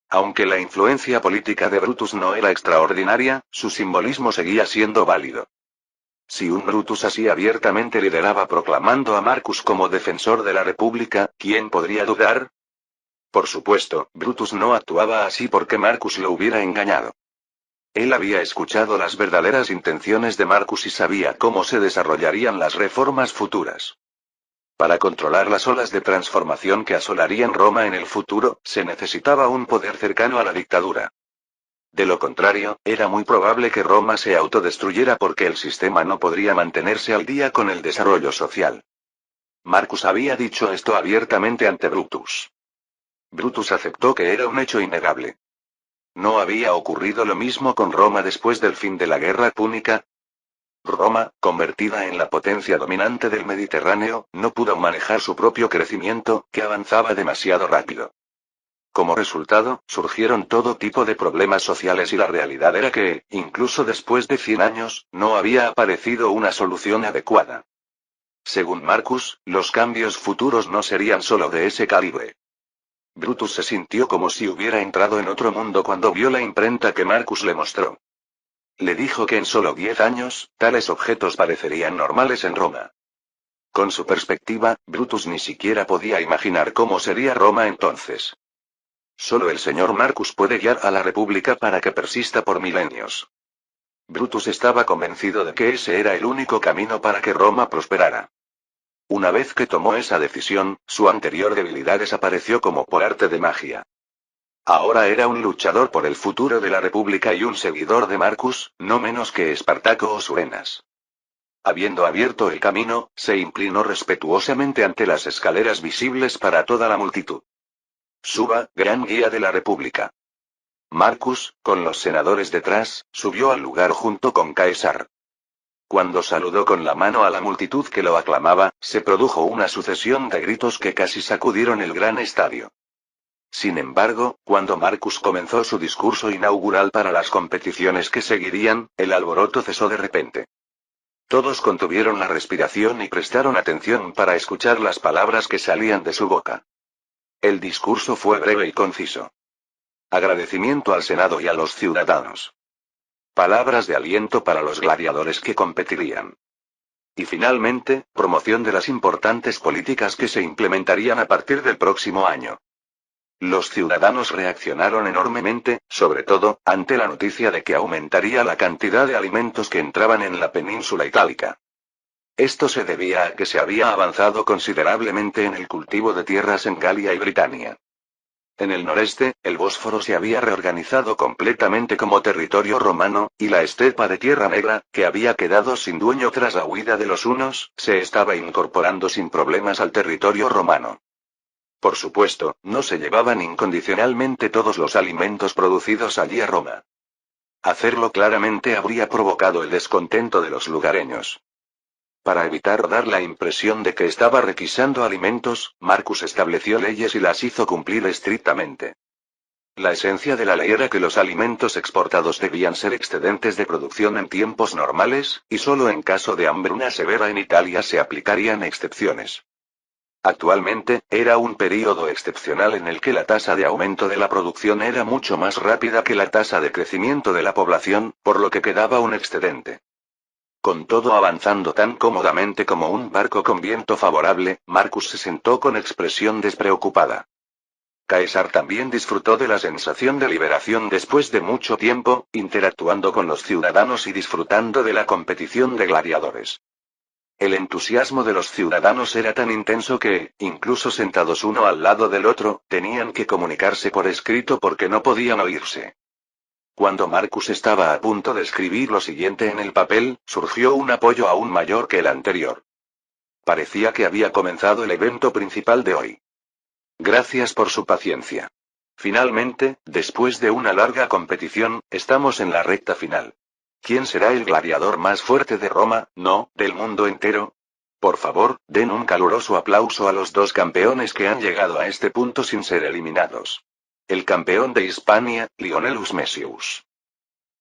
Aunque la influencia política de Brutus no era extraordinaria, su simbolismo seguía siendo válido. Si un Brutus así abiertamente lideraba proclamando a Marcus como defensor de la República, ¿quién podría dudar? Por supuesto, Brutus no actuaba así porque Marcus lo hubiera engañado. Él había escuchado las verdaderas intenciones de Marcus y sabía cómo se desarrollarían las reformas futuras. Para controlar las olas de transformación que asolarían Roma en el futuro, se necesitaba un poder cercano a la dictadura. De lo contrario, era muy probable que Roma se autodestruyera porque el sistema no podría mantenerse al día con el desarrollo social. Marcus había dicho esto abiertamente ante Brutus. Brutus aceptó que era un hecho innegable. ¿No había ocurrido lo mismo con Roma después del fin de la guerra púnica? Roma, convertida en la potencia dominante del Mediterráneo, no pudo manejar su propio crecimiento, que avanzaba demasiado rápido. Como resultado, surgieron todo tipo de problemas sociales y la realidad era que, incluso después de 100 años, no había aparecido una solución adecuada. Según Marcus, los cambios futuros no serían solo de ese calibre. Brutus se sintió como si hubiera entrado en otro mundo cuando vio la imprenta que Marcus le mostró. Le dijo que en solo 10 años, tales objetos parecerían normales en Roma. Con su perspectiva, Brutus ni siquiera podía imaginar cómo sería Roma entonces. Solo el señor Marcus puede guiar a la República para que persista por milenios. Brutus estaba convencido de que ese era el único camino para que Roma prosperara. Una vez que tomó esa decisión, su anterior debilidad desapareció como por arte de magia. Ahora era un luchador por el futuro de la República y un seguidor de Marcus, no menos que Espartaco o Suenas. Habiendo abierto el camino, se inclinó respetuosamente ante las escaleras visibles para toda la multitud. Suba, gran guía de la República. Marcus, con los senadores detrás, subió al lugar junto con Caesar. Cuando saludó con la mano a la multitud que lo aclamaba, se produjo una sucesión de gritos que casi sacudieron el gran estadio. Sin embargo, cuando Marcus comenzó su discurso inaugural para las competiciones que seguirían, el alboroto cesó de repente. Todos contuvieron la respiración y prestaron atención para escuchar las palabras que salían de su boca. El discurso fue breve y conciso. Agradecimiento al Senado y a los ciudadanos. Palabras de aliento para los gladiadores que competirían. Y finalmente, promoción de las importantes políticas que se implementarían a partir del próximo año. Los ciudadanos reaccionaron enormemente, sobre todo, ante la noticia de que aumentaría la cantidad de alimentos que entraban en la península itálica. Esto se debía a que se había avanzado considerablemente en el cultivo de tierras en Galia y Britania. En el noreste, el Bósforo se había reorganizado completamente como territorio romano, y la estepa de Tierra Negra, que había quedado sin dueño tras la huida de los hunos, se estaba incorporando sin problemas al territorio romano. Por supuesto, no se llevaban incondicionalmente todos los alimentos producidos allí a Roma. Hacerlo claramente habría provocado el descontento de los lugareños. Para evitar dar la impresión de que estaba requisando alimentos, Marcus estableció leyes y las hizo cumplir estrictamente. La esencia de la ley era que los alimentos exportados debían ser excedentes de producción en tiempos normales, y solo en caso de hambruna severa en Italia se aplicarían excepciones. Actualmente, era un período excepcional en el que la tasa de aumento de la producción era mucho más rápida que la tasa de crecimiento de la población, por lo que quedaba un excedente. Con todo avanzando tan cómodamente como un barco con viento favorable, Marcus se sentó con expresión despreocupada. Caesar también disfrutó de la sensación de liberación después de mucho tiempo, interactuando con los ciudadanos y disfrutando de la competición de gladiadores. El entusiasmo de los ciudadanos era tan intenso que, incluso sentados uno al lado del otro, tenían que comunicarse por escrito porque no podían oírse. Cuando Marcus estaba a punto de escribir lo siguiente en el papel, surgió un apoyo aún mayor que el anterior. Parecía que había comenzado el evento principal de hoy. Gracias por su paciencia. Finalmente, después de una larga competición, estamos en la recta final. ¿Quién será el gladiador más fuerte de Roma, no, del mundo entero? Por favor, den un caluroso aplauso a los dos campeones que han llegado a este punto sin ser eliminados. El campeón de Hispania, Lionelus Messius.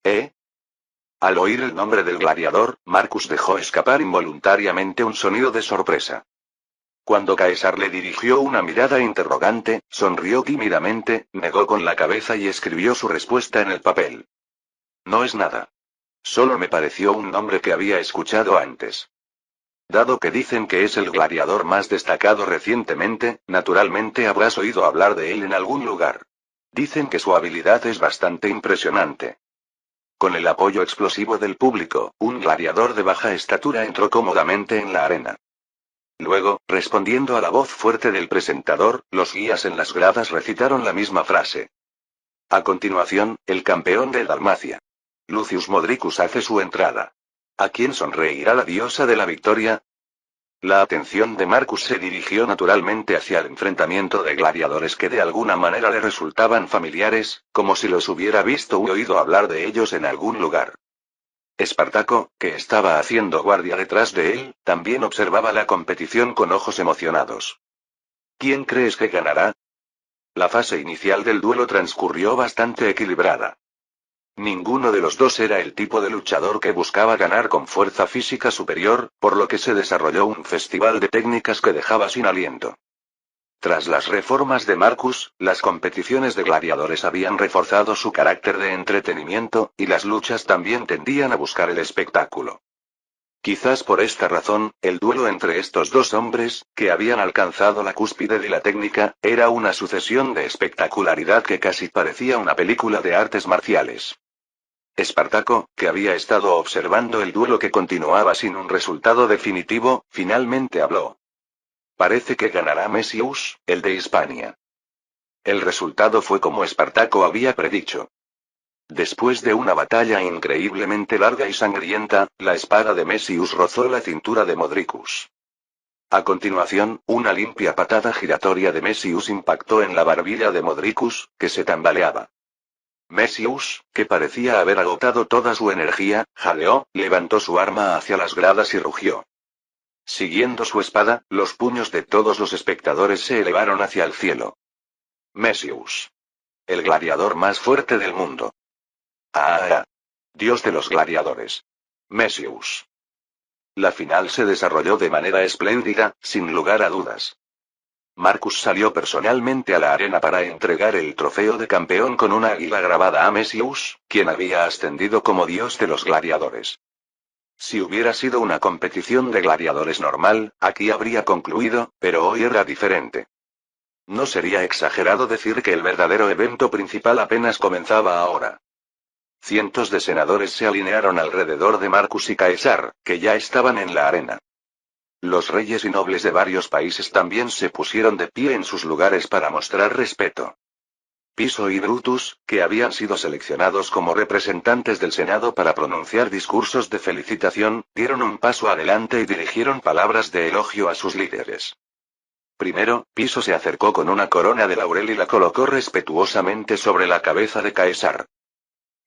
¿Eh? Al oír el nombre del gladiador, Marcus dejó escapar involuntariamente un sonido de sorpresa. Cuando Caesar le dirigió una mirada interrogante, sonrió tímidamente, negó con la cabeza y escribió su respuesta en el papel. No es nada. Solo me pareció un nombre que había escuchado antes. Dado que dicen que es el gladiador más destacado recientemente, naturalmente habrás oído hablar de él en algún lugar. Dicen que su habilidad es bastante impresionante. Con el apoyo explosivo del público, un gladiador de baja estatura entró cómodamente en la arena. Luego, respondiendo a la voz fuerte del presentador, los guías en las gradas recitaron la misma frase. A continuación, el campeón de Dalmacia. Lucius Modricus hace su entrada. ¿A quién sonreirá la diosa de la victoria? La atención de Marcus se dirigió naturalmente hacia el enfrentamiento de gladiadores que de alguna manera le resultaban familiares, como si los hubiera visto u oído hablar de ellos en algún lugar. Espartaco, que estaba haciendo guardia detrás de él, también observaba la competición con ojos emocionados. ¿Quién crees que ganará? La fase inicial del duelo transcurrió bastante equilibrada. Ninguno de los dos era el tipo de luchador que buscaba ganar con fuerza física superior, por lo que se desarrolló un festival de técnicas que dejaba sin aliento. Tras las reformas de Marcus, las competiciones de gladiadores habían reforzado su carácter de entretenimiento, y las luchas también tendían a buscar el espectáculo. Quizás por esta razón, el duelo entre estos dos hombres, que habían alcanzado la cúspide de la técnica, era una sucesión de espectacularidad que casi parecía una película de artes marciales. Espartaco, que había estado observando el duelo que continuaba sin un resultado definitivo, finalmente habló. Parece que ganará Messius, el de Hispania. El resultado fue como Espartaco había predicho. Después de una batalla increíblemente larga y sangrienta, la espada de Messius rozó la cintura de Modricus. A continuación, una limpia patada giratoria de Messius impactó en la barbilla de Modricus, que se tambaleaba. Messius, que parecía haber agotado toda su energía, jadeó, levantó su arma hacia las gradas y rugió. Siguiendo su espada, los puños de todos los espectadores se elevaron hacia el cielo. Messius. El gladiador más fuerte del mundo. ¡Ah! Dios de los gladiadores. Messius. La final se desarrolló de manera espléndida, sin lugar a dudas. Marcus salió personalmente a la arena para entregar el trofeo de campeón con una águila grabada a Messius, quien había ascendido como dios de los gladiadores. Si hubiera sido una competición de gladiadores normal, aquí habría concluido, pero hoy era diferente. No sería exagerado decir que el verdadero evento principal apenas comenzaba ahora. Cientos de senadores se alinearon alrededor de Marcus y Caesar, que ya estaban en la arena. Los reyes y nobles de varios países también se pusieron de pie en sus lugares para mostrar respeto. Piso y Brutus, que habían sido seleccionados como representantes del Senado para pronunciar discursos de felicitación, dieron un paso adelante y dirigieron palabras de elogio a sus líderes. Primero, Piso se acercó con una corona de laurel y la colocó respetuosamente sobre la cabeza de Caesar.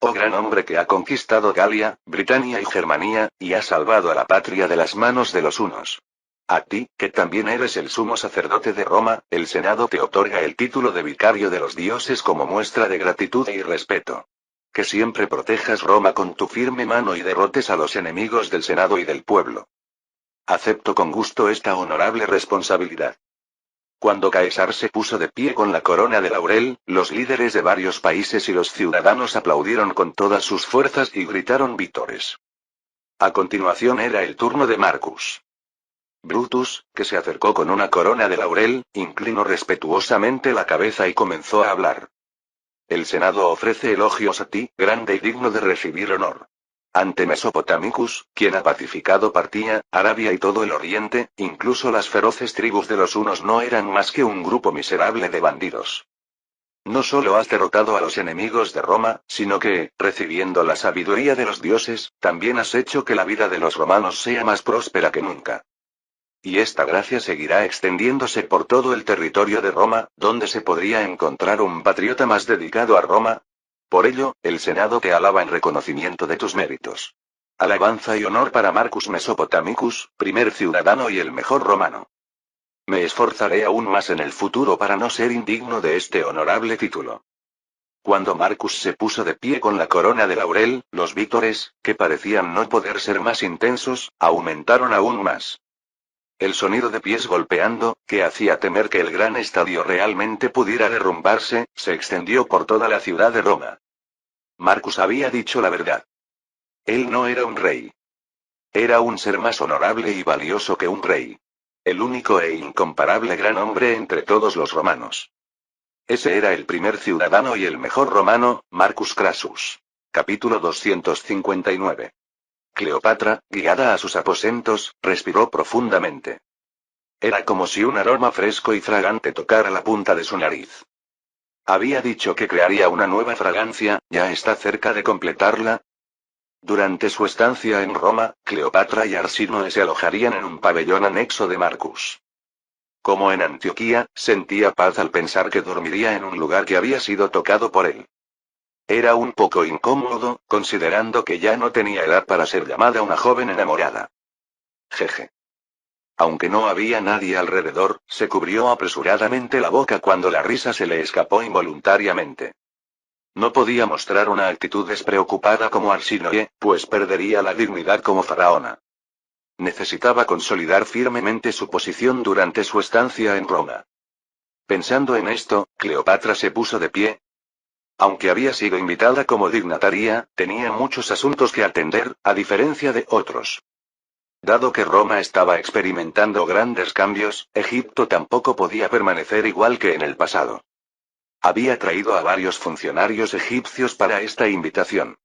Oh gran hombre que ha conquistado Galia, Britania y Germania, y ha salvado a la patria de las manos de los hunos. A ti, que también eres el sumo sacerdote de Roma, el Senado te otorga el título de vicario de los dioses como muestra de gratitud y respeto. Que siempre protejas Roma con tu firme mano y derrotes a los enemigos del Senado y del pueblo. Acepto con gusto esta honorable responsabilidad. Cuando Caesar se puso de pie con la corona de laurel, los líderes de varios países y los ciudadanos aplaudieron con todas sus fuerzas y gritaron vítores. A continuación era el turno de Marcus. Brutus, que se acercó con una corona de laurel, inclinó respetuosamente la cabeza y comenzó a hablar. El Senado ofrece elogios a ti, grande y digno de recibir honor. Ante Mesopotamicus, quien ha pacificado Partia, Arabia y todo el oriente, incluso las feroces tribus de los hunos no eran más que un grupo miserable de bandidos. No solo has derrotado a los enemigos de Roma, sino que, recibiendo la sabiduría de los dioses, también has hecho que la vida de los romanos sea más próspera que nunca. Y esta gracia seguirá extendiéndose por todo el territorio de Roma, donde se podría encontrar un patriota más dedicado a Roma. Por ello, el Senado te alaba en reconocimiento de tus méritos. Alabanza y honor para Marcus Mesopotamicus, primer ciudadano y el mejor romano. Me esforzaré aún más en el futuro para no ser indigno de este honorable título. Cuando Marcus se puso de pie con la corona de laurel, los vítores, que parecían no poder ser más intensos, aumentaron aún más. El sonido de pies golpeando, que hacía temer que el gran estadio realmente pudiera derrumbarse, se extendió por toda la ciudad de Roma. Marcus había dicho la verdad. Él no era un rey. Era un ser más honorable y valioso que un rey. El único e incomparable gran hombre entre todos los romanos. Ese era el primer ciudadano y el mejor romano, Marcus Crassus. Capítulo 259. Cleopatra, guiada a sus aposentos, respiró profundamente. Era como si un aroma fresco y fragante tocara la punta de su nariz. Había dicho que crearía una nueva fragancia, ¿ya está cerca de completarla? Durante su estancia en Roma, Cleopatra y Arsínoe se alojarían en un pabellón anexo de Marcus. Como en Antioquía, sentía paz al pensar que dormiría en un lugar que había sido tocado por él. Era un poco incómodo, considerando que ya no tenía edad para ser llamada una joven enamorada. Jeje. Aunque no había nadie alrededor, se cubrió apresuradamente la boca cuando la risa se le escapó involuntariamente. No podía mostrar una actitud despreocupada como Arsínoe, pues perdería la dignidad como faraona. Necesitaba consolidar firmemente su posición durante su estancia en Roma. Pensando en esto, Cleopatra se puso de pie. Aunque había sido invitada como dignataria, tenía muchos asuntos que atender, a diferencia de otros. Dado que Roma estaba experimentando grandes cambios, Egipto tampoco podía permanecer igual que en el pasado. Había traído a varios funcionarios egipcios para esta invitación.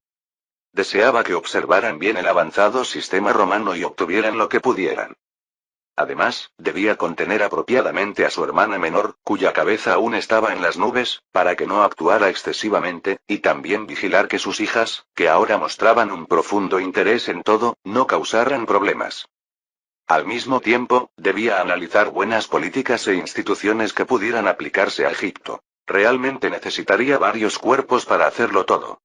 Deseaba que observaran bien el avanzado sistema romano y obtuvieran lo que pudieran. Además, debía contener apropiadamente a su hermana menor, cuya cabeza aún estaba en las nubes, para que no actuara excesivamente, y también vigilar que sus hijas, que ahora mostraban un profundo interés en todo, no causaran problemas. Al mismo tiempo, debía analizar buenas políticas e instituciones que pudieran aplicarse a Egipto. Realmente necesitaría varios cuerpos para hacerlo todo.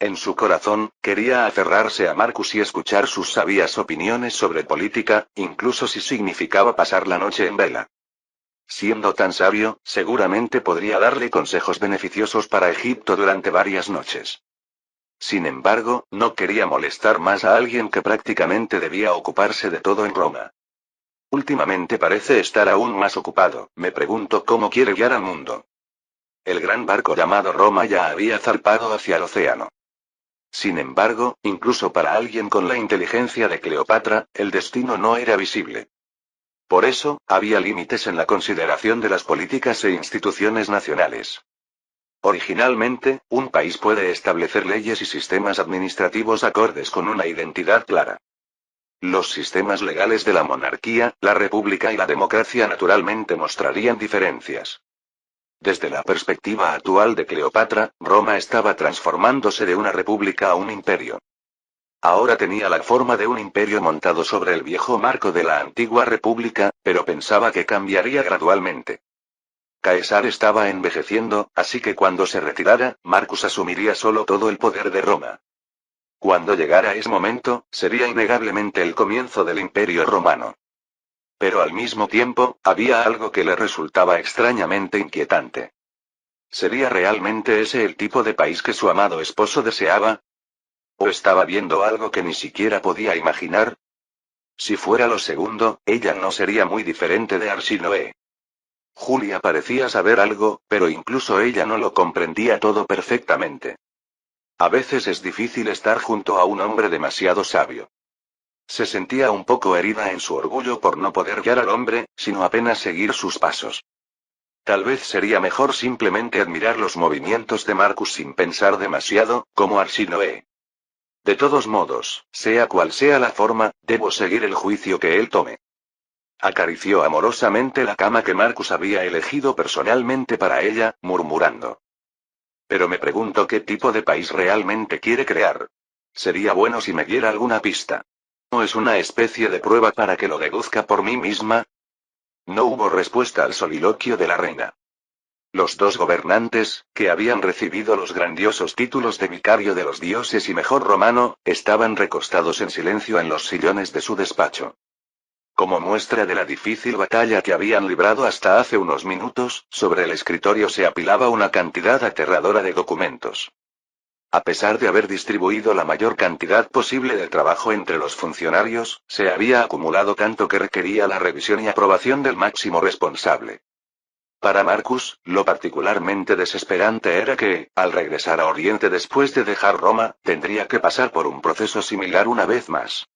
En su corazón, quería aferrarse a Marcus y escuchar sus sabias opiniones sobre política, incluso si significaba pasar la noche en vela. Siendo tan sabio, seguramente podría darle consejos beneficiosos para Egipto durante varias noches. Sin embargo, no quería molestar más a alguien que prácticamente debía ocuparse de todo en Roma. Últimamente parece estar aún más ocupado, me pregunto cómo quiere guiar al mundo. El gran barco llamado Roma ya había zarpado hacia el océano. Sin embargo, incluso para alguien con la inteligencia de Cleopatra, el destino no era visible. Por eso, había límites en la consideración de las políticas e instituciones nacionales. Originalmente, un país puede establecer leyes y sistemas administrativos acordes con una identidad clara. Los sistemas legales de la monarquía, la república y la democracia naturalmente mostrarían diferencias. Desde la perspectiva actual de Cleopatra, Roma estaba transformándose de una república a un imperio. Ahora tenía la forma de un imperio montado sobre el viejo marco de la antigua república, pero pensaba que cambiaría gradualmente. Caesar estaba envejeciendo, así que cuando se retirara, Marcus asumiría solo todo el poder de Roma. Cuando llegara ese momento, sería innegablemente el comienzo del imperio romano. Pero al mismo tiempo, había algo que le resultaba extrañamente inquietante. ¿Sería realmente ese el tipo de país que su amado esposo deseaba? ¿O estaba viendo algo que ni siquiera podía imaginar? Si fuera lo segundo, ella no sería muy diferente de Arsinoe. Julia parecía saber algo, pero incluso ella no lo comprendía todo perfectamente. A veces es difícil estar junto a un hombre demasiado sabio. Se sentía un poco herida en su orgullo por no poder guiar al hombre, sino apenas seguir sus pasos. Tal vez sería mejor simplemente admirar los movimientos de Marcus sin pensar demasiado, como Arsinoe. De todos modos, sea cual sea la forma, debo seguir el juicio que él tome. Acarició amorosamente la cama que Marcus había elegido personalmente para ella, murmurando. Pero me pregunto qué tipo de país realmente quiere crear. Sería bueno si me diera alguna pista. ¿No es una especie de prueba para que lo deduzca por mí misma? No hubo respuesta al soliloquio de la reina. Los dos gobernantes, que habían recibido los grandiosos títulos de vicario de los dioses y mejor romano, estaban recostados en silencio en los sillones de su despacho. Como muestra de la difícil batalla que habían librado hasta hace unos minutos, sobre el escritorio se apilaba una cantidad aterradora de documentos. A pesar de haber distribuido la mayor cantidad posible de trabajo entre los funcionarios, se había acumulado tanto que requería la revisión y aprobación del máximo responsable. Para Marcus, lo particularmente desesperante era que, al regresar a Oriente después de dejar Roma, tendría que pasar por un proceso similar una vez más.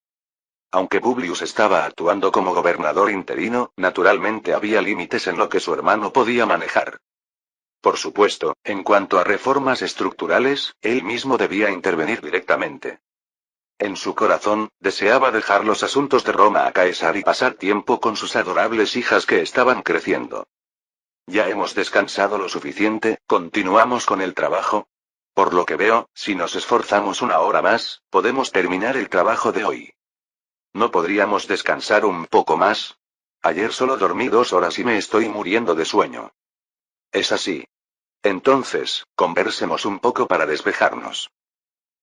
Aunque Publius estaba actuando como gobernador interino, naturalmente había límites en lo que su hermano podía manejar. Por supuesto, en cuanto a reformas estructurales, él mismo debía intervenir directamente. En su corazón, deseaba dejar los asuntos de Roma a Caesar y pasar tiempo con sus adorables hijas que estaban creciendo. Ya hemos descansado lo suficiente, continuamos con el trabajo. Por lo que veo, si nos esforzamos una hora más, podemos terminar el trabajo de hoy. ¿No podríamos descansar un poco más? Ayer solo dormí 2 horas y me estoy muriendo de sueño. Es así. Entonces, conversemos un poco para despejarnos.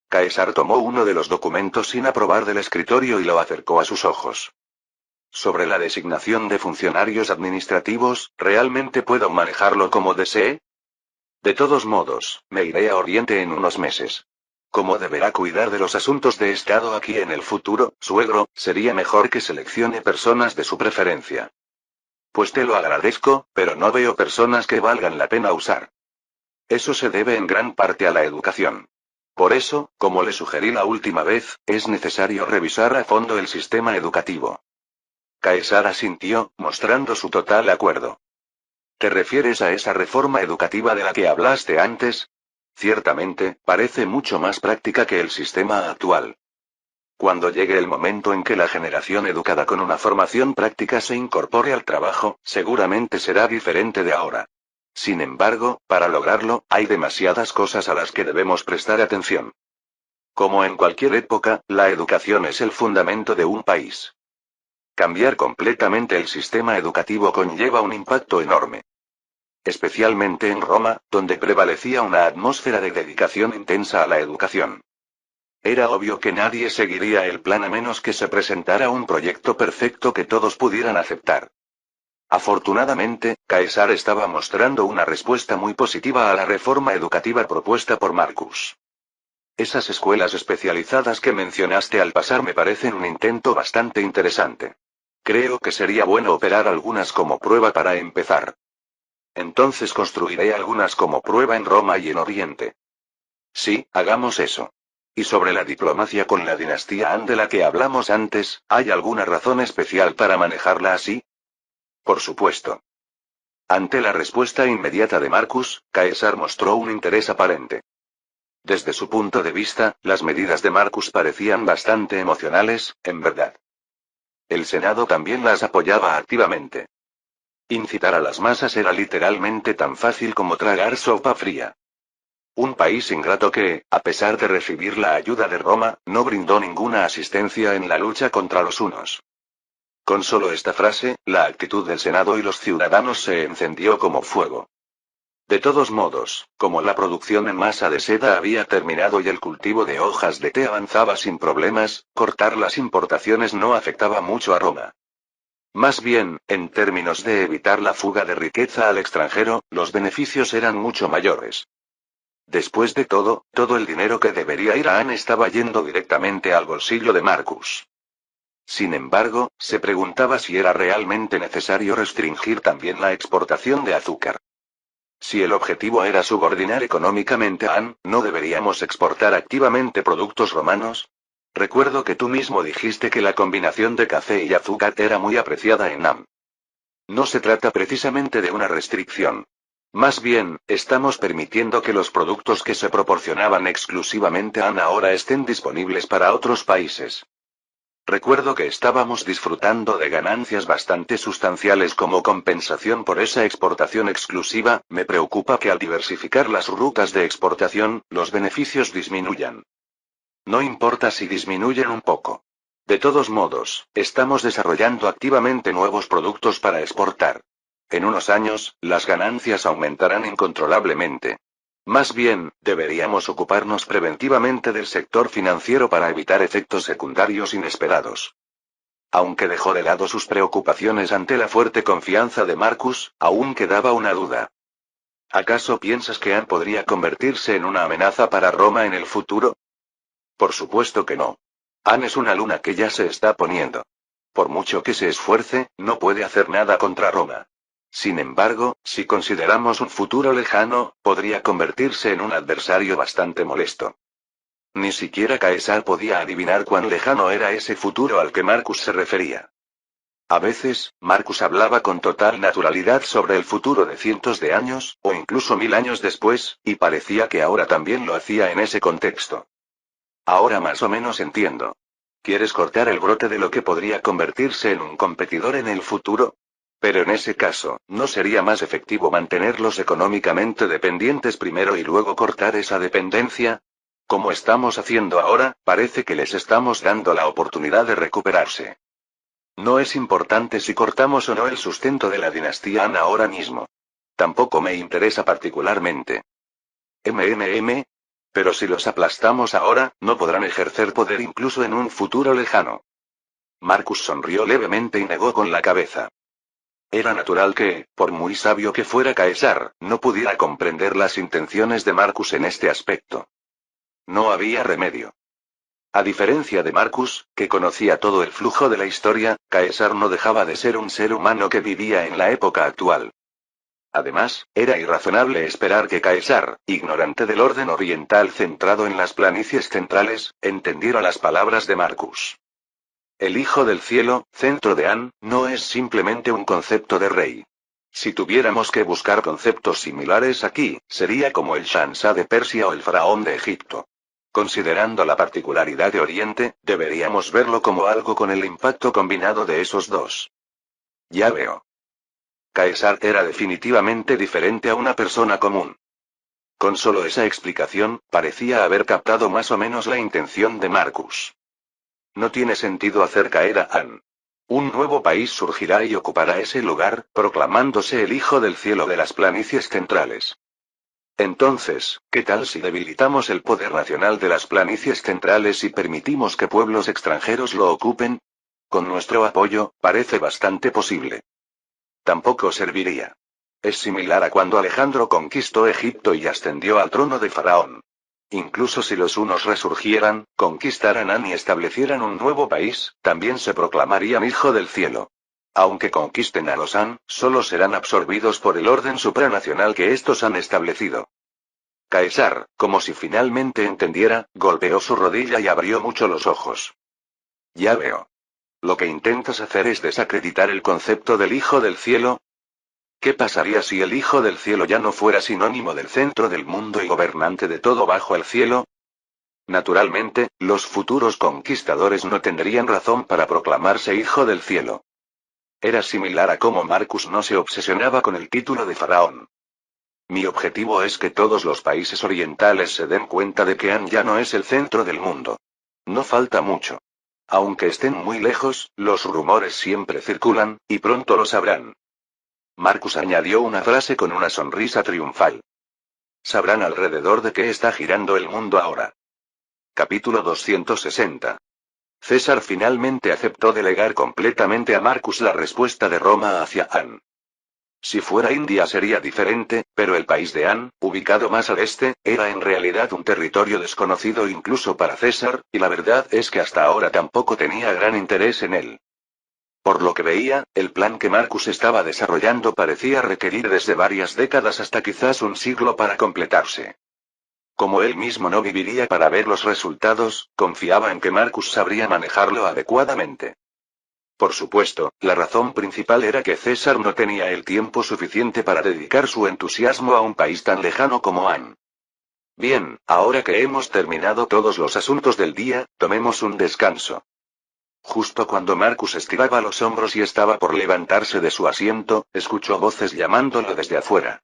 Caesar tomó uno de los documentos sin aprobar del escritorio y lo acercó a sus ojos. Sobre la designación de funcionarios administrativos, ¿realmente puedo manejarlo como desee? De todos modos, me iré a Oriente en unos meses. Como deberá cuidar de los asuntos de Estado aquí en el futuro, suegro, sería mejor que seleccione personas de su preferencia. Pues te lo agradezco, pero no veo personas que valgan la pena usar. Eso se debe en gran parte a la educación. Por eso, como le sugerí la última vez, es necesario revisar a fondo el sistema educativo. Caesar asintió, mostrando su total acuerdo. ¿Te refieres a esa reforma educativa de la que hablaste antes? Ciertamente, parece mucho más práctica que el sistema actual. Cuando llegue el momento en que la generación educada con una formación práctica se incorpore al trabajo, seguramente será diferente de ahora. Sin embargo, para lograrlo, hay demasiadas cosas a las que debemos prestar atención. Como en cualquier época, la educación es el fundamento de un país. Cambiar completamente el sistema educativo conlleva un impacto enorme. Especialmente en Roma, donde prevalecía una atmósfera de dedicación intensa a la educación. Era obvio que nadie seguiría el plan a menos que se presentara un proyecto perfecto que todos pudieran aceptar. Afortunadamente, Caesar estaba mostrando una respuesta muy positiva a la reforma educativa propuesta por Marcus. Esas escuelas especializadas que mencionaste al pasar me parecen un intento bastante interesante. Creo que sería bueno operar algunas como prueba para empezar. Entonces construiré algunas como prueba en Roma y en Oriente. Sí, hagamos eso. Y sobre la diplomacia con la dinastía Han de la que hablamos antes, ¿hay alguna razón especial para manejarla así? Por supuesto. Ante la respuesta inmediata de Marcus, Caesar mostró un interés aparente. Desde su punto de vista, las medidas de Marcus parecían bastante emocionales, en verdad. El Senado también las apoyaba activamente. Incitar a las masas era literalmente tan fácil como tragar sopa fría. Un país ingrato que, a pesar de recibir la ayuda de Roma, no brindó ninguna asistencia en la lucha contra los hunos. Con solo esta frase, la actitud del Senado y los ciudadanos se encendió como fuego. De todos modos, como la producción en masa de seda había terminado y el cultivo de hojas de té avanzaba sin problemas, cortar las importaciones no afectaba mucho a Roma. Más bien, en términos de evitar la fuga de riqueza al extranjero, los beneficios eran mucho mayores. Después de todo el dinero que debería ir a Anne estaba yendo directamente al bolsillo de Marcus. Sin embargo, se preguntaba si era realmente necesario restringir también la exportación de azúcar. Si el objetivo era subordinar económicamente a Anne, ¿no deberíamos exportar activamente productos romanos? Recuerdo que tú mismo dijiste que la combinación de café y azúcar era muy apreciada en Am. No se trata precisamente de una restricción. Más bien, estamos permitiendo que los productos que se proporcionaban exclusivamente a Anne ahora estén disponibles para otros países. Recuerdo que estábamos disfrutando de ganancias bastante sustanciales como compensación por esa exportación exclusiva. Me preocupa que al diversificar las rutas de exportación, los beneficios disminuyan. No importa si disminuyen un poco. De todos modos, estamos desarrollando activamente nuevos productos para exportar. En unos años, las ganancias aumentarán incontrolablemente. Más bien, deberíamos ocuparnos preventivamente del sector financiero para evitar efectos secundarios inesperados. Aunque dejó de lado sus preocupaciones ante la fuerte confianza de Marcus, aún quedaba una duda. ¿Acaso piensas que Anne podría convertirse en una amenaza para Roma en el futuro? Por supuesto que no. Anne es una luna que ya se está poniendo. Por mucho que se esfuerce, no puede hacer nada contra Roma. Sin embargo, si consideramos un futuro lejano, podría convertirse en un adversario bastante molesto. Ni siquiera Caesar podía adivinar cuán lejano era ese futuro al que Marcus se refería. A veces, Marcus hablaba con total naturalidad sobre el futuro de cientos de años, o incluso 1000 años después, y parecía que ahora también lo hacía en ese contexto. Ahora más o menos entiendo. ¿Quieres cortar el brote de lo que podría convertirse en un competidor en el futuro? Pero en ese caso, ¿no sería más efectivo mantenerlos económicamente dependientes primero y luego cortar esa dependencia? Como estamos haciendo ahora, parece que les estamos dando la oportunidad de recuperarse. No es importante si cortamos o no el sustento de la dinastía Han ahora mismo. Tampoco me interesa particularmente. Pero si los aplastamos ahora, no podrán ejercer poder incluso en un futuro lejano. Marcus sonrió levemente y negó con la cabeza. Era natural que, por muy sabio que fuera Caesar, no pudiera comprender las intenciones de Marcus en este aspecto. No había remedio. A diferencia de Marcus, que conocía todo el flujo de la historia, Caesar no dejaba de ser un ser humano que vivía en la época actual. Además, era irrazonable esperar que Caesar, ignorante del orden oriental centrado en las planicies centrales, entendiera las palabras de Marcus. El Hijo del Cielo, centro de An, no es simplemente un concepto de rey. Si tuviéramos que buscar conceptos similares aquí, sería como el Shansa de Persia o el faraón de Egipto. Considerando la particularidad de Oriente, deberíamos verlo como algo con el impacto combinado de esos dos. Ya veo. Caesar era definitivamente diferente a una persona común. Con solo esa explicación, parecía haber captado más o menos la intención de Marcus. No tiene sentido hacer caer a An. Un nuevo país surgirá y ocupará ese lugar, proclamándose el Hijo del Cielo de las planicies centrales. Entonces, ¿qué tal si debilitamos el poder nacional de las planicies centrales y permitimos que pueblos extranjeros lo ocupen? Con nuestro apoyo, parece bastante posible. Tampoco serviría. Es similar a cuando Alejandro conquistó Egipto y ascendió al trono de Faraón. Incluso si los hunos resurgieran, conquistaran An y establecieran un nuevo país, también se proclamarían Hijo del Cielo. Aunque conquisten a los Han, solo serán absorbidos por el orden supranacional que estos han establecido. Caesar, como si finalmente entendiera, golpeó su rodilla y abrió mucho los ojos. Ya veo. ¿Lo que intentas hacer es desacreditar el concepto del Hijo del Cielo? ¿Qué pasaría si el Hijo del Cielo ya no fuera sinónimo del centro del mundo y gobernante de todo bajo el cielo? Naturalmente, los futuros conquistadores no tendrían razón para proclamarse Hijo del Cielo. Era similar a cómo Marcus no se obsesionaba con el título de faraón. Mi objetivo es que todos los países orientales se den cuenta de que An ya no es el centro del mundo. No falta mucho. Aunque estén muy lejos, los rumores siempre circulan, y pronto lo sabrán. Marcus añadió una frase con una sonrisa triunfal. Sabrán alrededor de qué está girando el mundo ahora. Capítulo 260. César finalmente aceptó delegar completamente a Marcus la respuesta de Roma hacia An. Si fuera India sería diferente, pero el país de An, ubicado más al este, era en realidad un territorio desconocido incluso para César, y la verdad es que hasta ahora tampoco tenía gran interés en él. Por lo que veía, el plan que Marcus estaba desarrollando parecía requerir desde varias décadas hasta quizás un siglo para completarse. Como él mismo no viviría para ver los resultados, confiaba en que Marcus sabría manejarlo adecuadamente. Por supuesto, la razón principal era que César no tenía el tiempo suficiente para dedicar su entusiasmo a un país tan lejano como An. Bien, ahora que hemos terminado todos los asuntos del día, tomemos un descanso. Justo cuando Marcus estiraba los hombros y estaba por levantarse de su asiento, escuchó voces llamándolo desde afuera.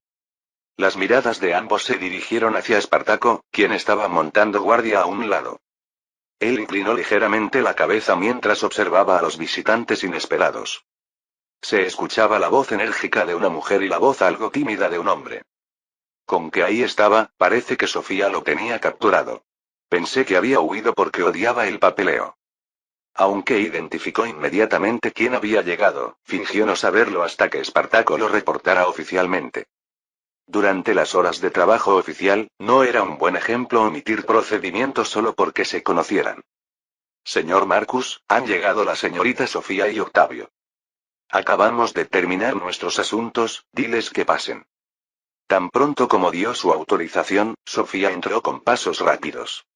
Las miradas de ambos se dirigieron hacia Espartaco, quien estaba montando guardia a un lado. Él inclinó ligeramente la cabeza mientras observaba a los visitantes inesperados. Se escuchaba la voz enérgica de una mujer y la voz algo tímida de un hombre. Con que ahí estaba, parece que Sofía lo tenía capturado. Pensé que había huido porque odiaba el papeleo. Aunque identificó inmediatamente quién había llegado, fingió no saberlo hasta que Espartaco lo reportara oficialmente. Durante las horas de trabajo oficial, no era un buen ejemplo omitir procedimientos solo porque se conocieran. Señor Marcus, han llegado la señorita Sofía y Octavio. Acabamos de terminar nuestros asuntos, diles que pasen. Tan pronto como dio su autorización, Sofía entró con pasos rápidos.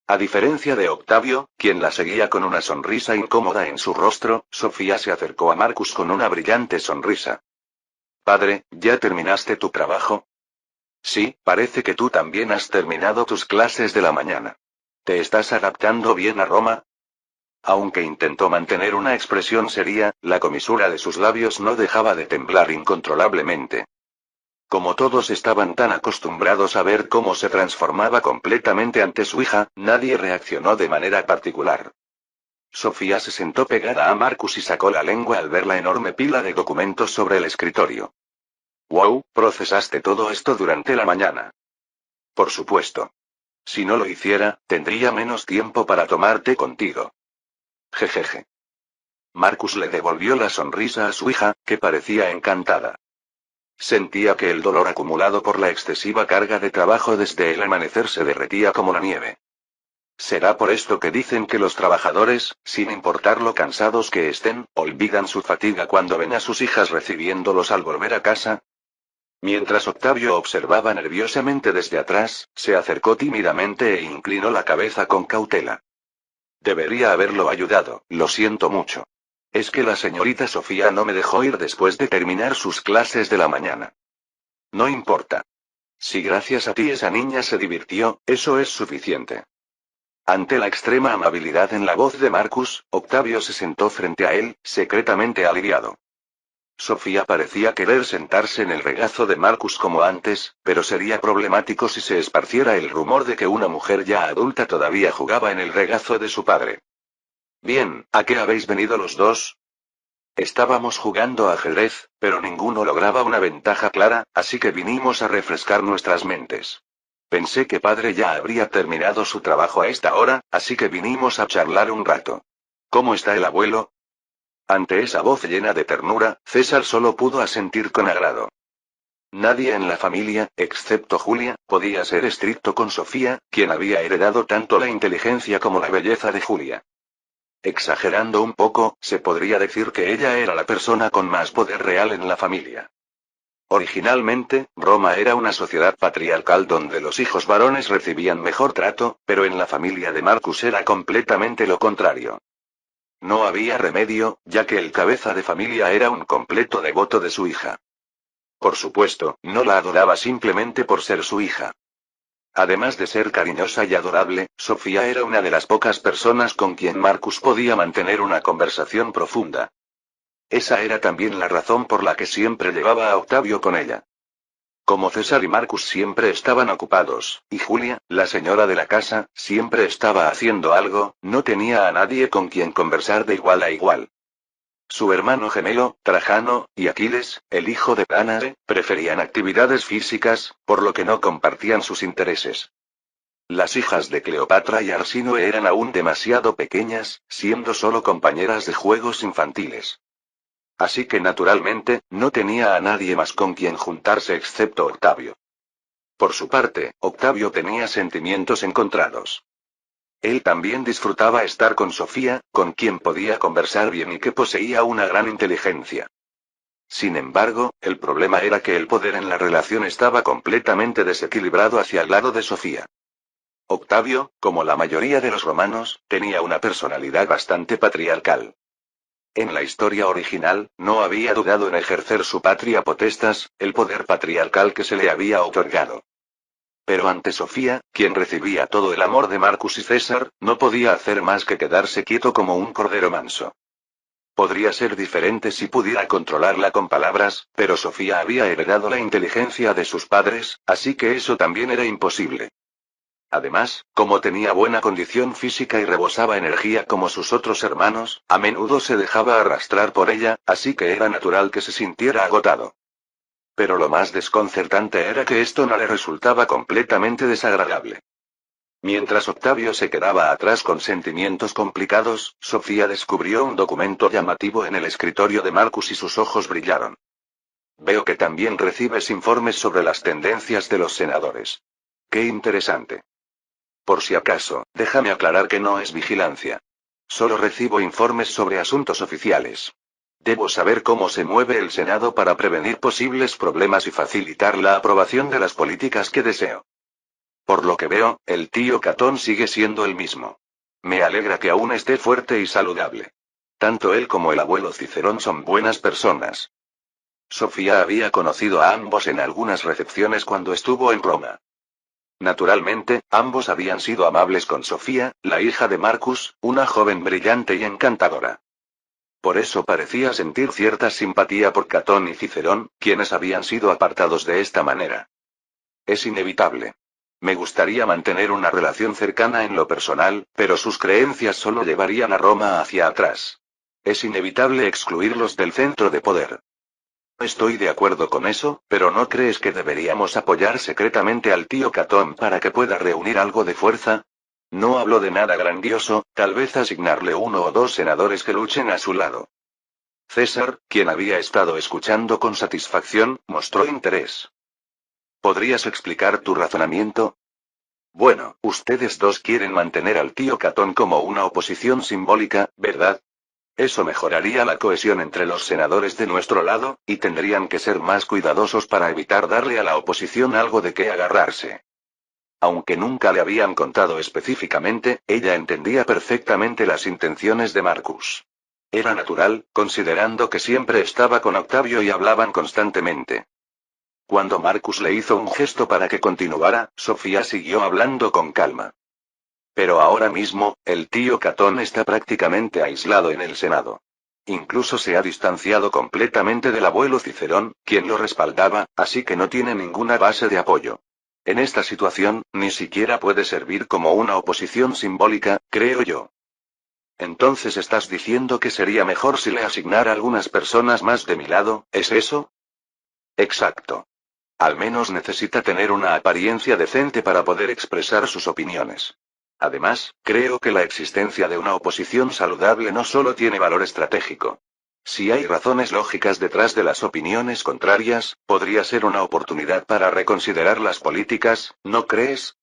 A diferencia de Octavio, quien la seguía con una sonrisa incómoda en su rostro, Sofía se acercó a Marcus con una brillante sonrisa. Padre, ¿ya terminaste tu trabajo? Sí, parece que tú también has terminado tus clases de la mañana. ¿Te estás adaptando bien a Roma? Aunque intentó mantener una expresión seria, la comisura de sus labios no dejaba de temblar incontrolablemente. Como todos estaban tan acostumbrados a ver cómo se transformaba completamente ante su hija, nadie reaccionó de manera particular. Sofía se sentó pegada a Marcus y sacó la lengua al ver la enorme pila de documentos sobre el escritorio. «Wow, ¿procesaste todo esto durante la mañana?» «Por supuesto. Si no lo hiciera, tendría menos tiempo para tomarte contigo». Jejeje. Marcus le devolvió la sonrisa a su hija, que parecía encantada. Sentía que el dolor acumulado por la excesiva carga de trabajo desde el amanecer se derretía como la nieve. ¿Será por esto que dicen que los trabajadores, sin importar lo cansados que estén, olvidan su fatiga cuando ven a sus hijas recibiéndolos al volver a casa? Mientras Octavio observaba nerviosamente desde atrás, se acercó tímidamente e inclinó la cabeza con cautela. Debería haberlo ayudado, lo siento mucho. Es que la señorita Sofía no me dejó ir después de terminar sus clases de la mañana. No importa. Si gracias a ti esa niña se divirtió, eso es suficiente. Ante la extrema amabilidad en la voz de Marcus, Octavio se sentó frente a él, secretamente aliviado. Sofía parecía querer sentarse en el regazo de Marcus como antes, pero sería problemático si se esparciera el rumor de que una mujer ya adulta todavía jugaba en el regazo de su padre. Bien, ¿a qué habéis venido los dos? Estábamos jugando ajedrez, pero ninguno lograba una ventaja clara, así que vinimos a refrescar nuestras mentes. Pensé que padre ya habría terminado su trabajo a esta hora, así que vinimos a charlar un rato. ¿Cómo está el abuelo? Ante esa voz llena de ternura, César solo pudo asentir con agrado. Nadie en la familia, excepto Julia, podía ser estricto con Sofía, quien había heredado tanto la inteligencia como la belleza de Julia. Exagerando un poco, se podría decir que ella era la persona con más poder real en la familia. Originalmente, Roma era una sociedad patriarcal donde los hijos varones recibían mejor trato, pero en la familia de Marcus era completamente lo contrario. No había remedio, ya que el cabeza de familia era un completo devoto de su hija. Por supuesto, no la adoraba simplemente por ser su hija. Además de ser cariñosa y adorable, Sofía era una de las pocas personas con quien Marcus podía mantener una conversación profunda. Esa era también la razón por la que siempre llevaba a Octavio con ella. Como César y Marcus siempre estaban ocupados, y Julia, la señora de la casa, siempre estaba haciendo algo, no tenía a nadie con quien conversar de igual a igual. Su hermano gemelo, Trajano, y Aquiles, el hijo de Dánae, preferían actividades físicas, por lo que no compartían sus intereses. Las hijas de Cleopatra y Arsinoe eran aún demasiado pequeñas, siendo solo compañeras de juegos infantiles. Así que naturalmente, no tenía a nadie más con quien juntarse excepto Octavio. Por su parte, Octavio tenía sentimientos encontrados. Él también disfrutaba estar con Sofía, con quien podía conversar bien y que poseía una gran inteligencia. Sin embargo, el problema era que el poder en la relación estaba completamente desequilibrado hacia el lado de Sofía. Octavio, como la mayoría de los romanos, tenía una personalidad bastante patriarcal. En la historia original, no había dudado en ejercer su patria potestas, el poder patriarcal que se le había otorgado. Pero ante Sofía, quien recibía todo el amor de Marcus y César, no podía hacer más que quedarse quieto como un cordero manso. Podría ser diferente si pudiera controlarla con palabras, pero Sofía había heredado la inteligencia de sus padres, así que eso también era imposible. Además, como tenía buena condición física y rebosaba energía como sus otros hermanos, a menudo se dejaba arrastrar por ella, así que era natural que se sintiera agotado. Pero lo más desconcertante era que esto no le resultaba completamente desagradable. Mientras Octavio se quedaba atrás con sentimientos complicados, Sofía descubrió un documento llamativo en el escritorio de Marcus y sus ojos brillaron. Veo que también recibes informes sobre las tendencias de los senadores. Qué interesante. Por si acaso, déjame aclarar que no es vigilancia. Solo recibo informes sobre asuntos oficiales. Debo saber cómo se mueve el Senado para prevenir posibles problemas y facilitar la aprobación de las políticas que deseo. Por lo que veo, el tío Catón sigue siendo el mismo. Me alegra que aún esté fuerte y saludable. Tanto él como el abuelo Cicerón son buenas personas. Sofía había conocido a ambos en algunas recepciones cuando estuvo en Roma. Naturalmente, ambos habían sido amables con Sofía, la hija de Marcus, una joven brillante y encantadora. Por eso parecía sentir cierta simpatía por Catón y Cicerón, quienes habían sido apartados de esta manera. Es inevitable. Me gustaría mantener una relación cercana en lo personal, pero sus creencias solo llevarían a Roma hacia atrás. Es inevitable excluirlos del centro de poder. Estoy de acuerdo con eso, pero ¿no crees que deberíamos apoyar secretamente al tío Catón para que pueda reunir algo de fuerza? No hablo de nada grandioso, tal vez asignarle 1 o 2 senadores que luchen a su lado. César, quien había estado escuchando con satisfacción, mostró interés. ¿Podrías explicar tu razonamiento? Bueno, ustedes dos quieren mantener al tío Catón como una oposición simbólica, ¿verdad? Eso mejoraría la cohesión entre los senadores de nuestro lado, y tendrían que ser más cuidadosos para evitar darle a la oposición algo de qué agarrarse. Aunque nunca le habían contado específicamente, ella entendía perfectamente las intenciones de Marcus. Era natural, considerando que siempre estaba con Octavio y hablaban constantemente. Cuando Marcus le hizo un gesto para que continuara, Sofía siguió hablando con calma. Pero ahora mismo, el tío Catón está prácticamente aislado en el Senado. Incluso se ha distanciado completamente del abuelo Cicerón, quien lo respaldaba, así que no tiene ninguna base de apoyo. En esta situación, ni siquiera puede servir como una oposición simbólica, creo yo. Entonces estás diciendo que sería mejor si le asignara algunas personas más de mi lado, ¿es eso? Exacto. Al menos necesita tener una apariencia decente para poder expresar sus opiniones. Además, creo que la existencia de una oposición saludable no solo tiene valor estratégico. Si hay razones lógicas detrás de las opiniones contrarias, podría ser una oportunidad para reconsiderar las políticas, ¿no crees?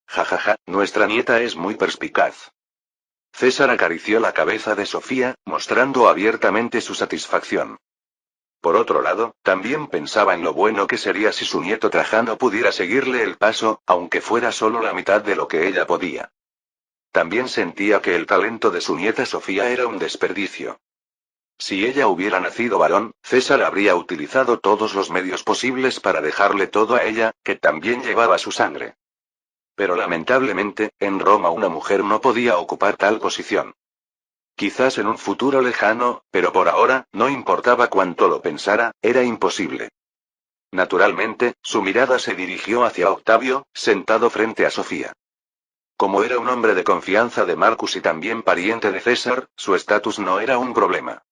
Jajaja, nuestra nieta es muy perspicaz. César acarició la cabeza de Sofía, mostrando abiertamente su satisfacción. Por otro lado, también pensaba en lo bueno que sería si su nieto Trajano pudiera seguirle el paso, aunque fuera solo la mitad de lo que ella podía. También sentía que el talento de su nieta Sofía era un desperdicio. Si ella hubiera nacido varón, César habría utilizado todos los medios posibles para dejarle todo a ella, que también llevaba su sangre. Pero lamentablemente, en Roma una mujer no podía ocupar tal posición. Quizás en un futuro lejano, pero por ahora, no importaba cuánto lo pensara, era imposible. Naturalmente, su mirada se dirigió hacia Octavio, sentado frente a Sofía. Como era un hombre de confianza de Marcus y también pariente de César, su estatus no era un problema.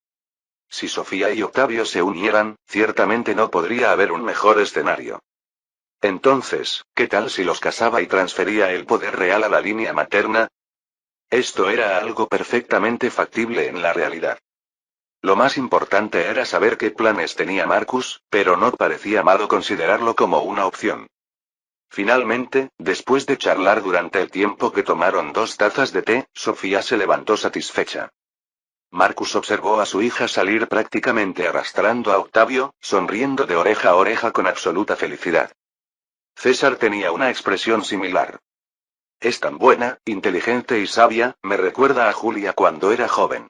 Si Sofía y Octavio se unieran, ciertamente no podría haber un mejor escenario. Entonces, ¿qué tal si los casaba y transfería el poder real a la línea materna? Esto era algo perfectamente factible en la realidad. Lo más importante era saber qué planes tenía Marcus, pero no parecía malo considerarlo como una opción. Finalmente, después de charlar durante el tiempo que tomaron 2 tazas de té, Sofía se levantó satisfecha. Marcus observó a su hija salir prácticamente arrastrando a Octavio, sonriendo de oreja a oreja con absoluta felicidad. César tenía una expresión similar. Es tan buena, inteligente y sabia, me recuerda a Julia cuando era joven.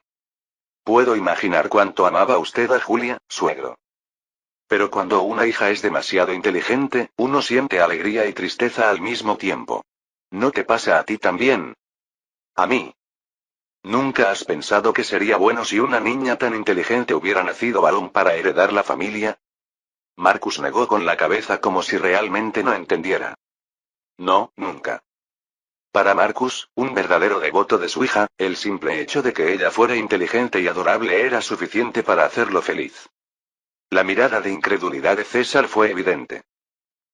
Puedo imaginar cuánto amaba usted a Julia, suegro. Pero cuando una hija es demasiado inteligente, uno siente alegría y tristeza al mismo tiempo. ¿No te pasa a ti también? A mí. ¿Nunca has pensado que sería bueno si una niña tan inteligente hubiera nacido varón para heredar la familia? Marcus negó con la cabeza como si realmente no entendiera. No, nunca. Para Marcus, un verdadero devoto de su hija, el simple hecho de que ella fuera inteligente y adorable era suficiente para hacerlo feliz. La mirada de incredulidad de César fue evidente.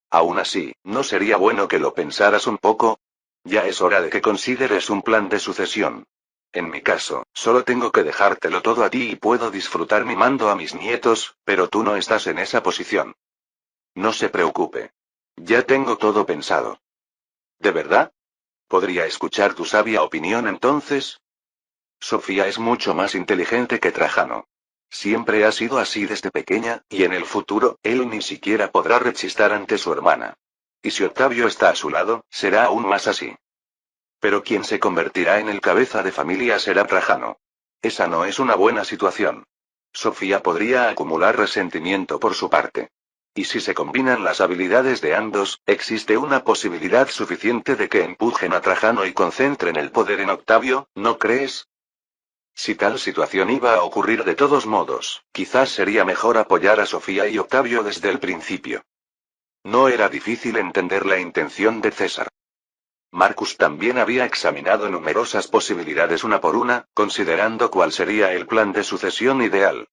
Aún así, ¿no sería bueno que lo pensaras un poco? Ya es hora de que consideres un plan de sucesión. En mi caso, solo tengo que dejártelo todo a ti y puedo disfrutar mimando a mis nietos, pero tú no estás en esa posición. No se preocupe. Ya tengo todo pensado. ¿De verdad? ¿Podría escuchar tu sabia opinión entonces? Sofía es mucho más inteligente que Trajano. Siempre ha sido así desde pequeña, y en el futuro, él ni siquiera podrá rechistar ante su hermana. Y si Octavio está a su lado, será aún más así. Pero quien se convertirá en el cabeza de familia será Trajano. Esa no es una buena situación. Sofía podría acumular resentimiento por su parte. Y si se combinan las habilidades de ambos, existe una posibilidad suficiente de que empujen a Trajano y concentren el poder en Octavio, ¿no crees? Si tal situación iba a ocurrir de todos modos, quizás sería mejor apoyar a Sofía y Octavio desde el principio. No era difícil entender la intención de César. Marcus también había examinado numerosas posibilidades una por una, considerando cuál sería el plan de sucesión ideal.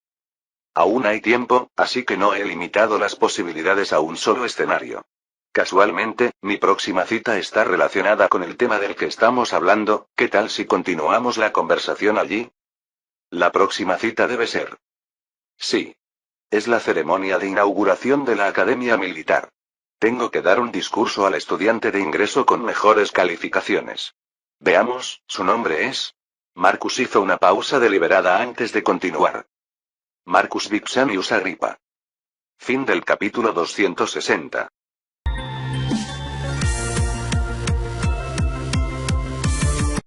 Aún hay tiempo, así que no he limitado las posibilidades a un solo escenario. Casualmente, mi próxima cita está relacionada con el tema del que estamos hablando, ¿qué tal si continuamos la conversación allí? La próxima cita debe ser. Sí. Es la ceremonia de inauguración de la Academia Militar. Tengo que dar un discurso al estudiante de ingreso con mejores calificaciones. Veamos, ¿su nombre es? Marcus hizo una pausa deliberada antes de continuar. Marcus Vipsanius Agripa. Fin del capítulo 260.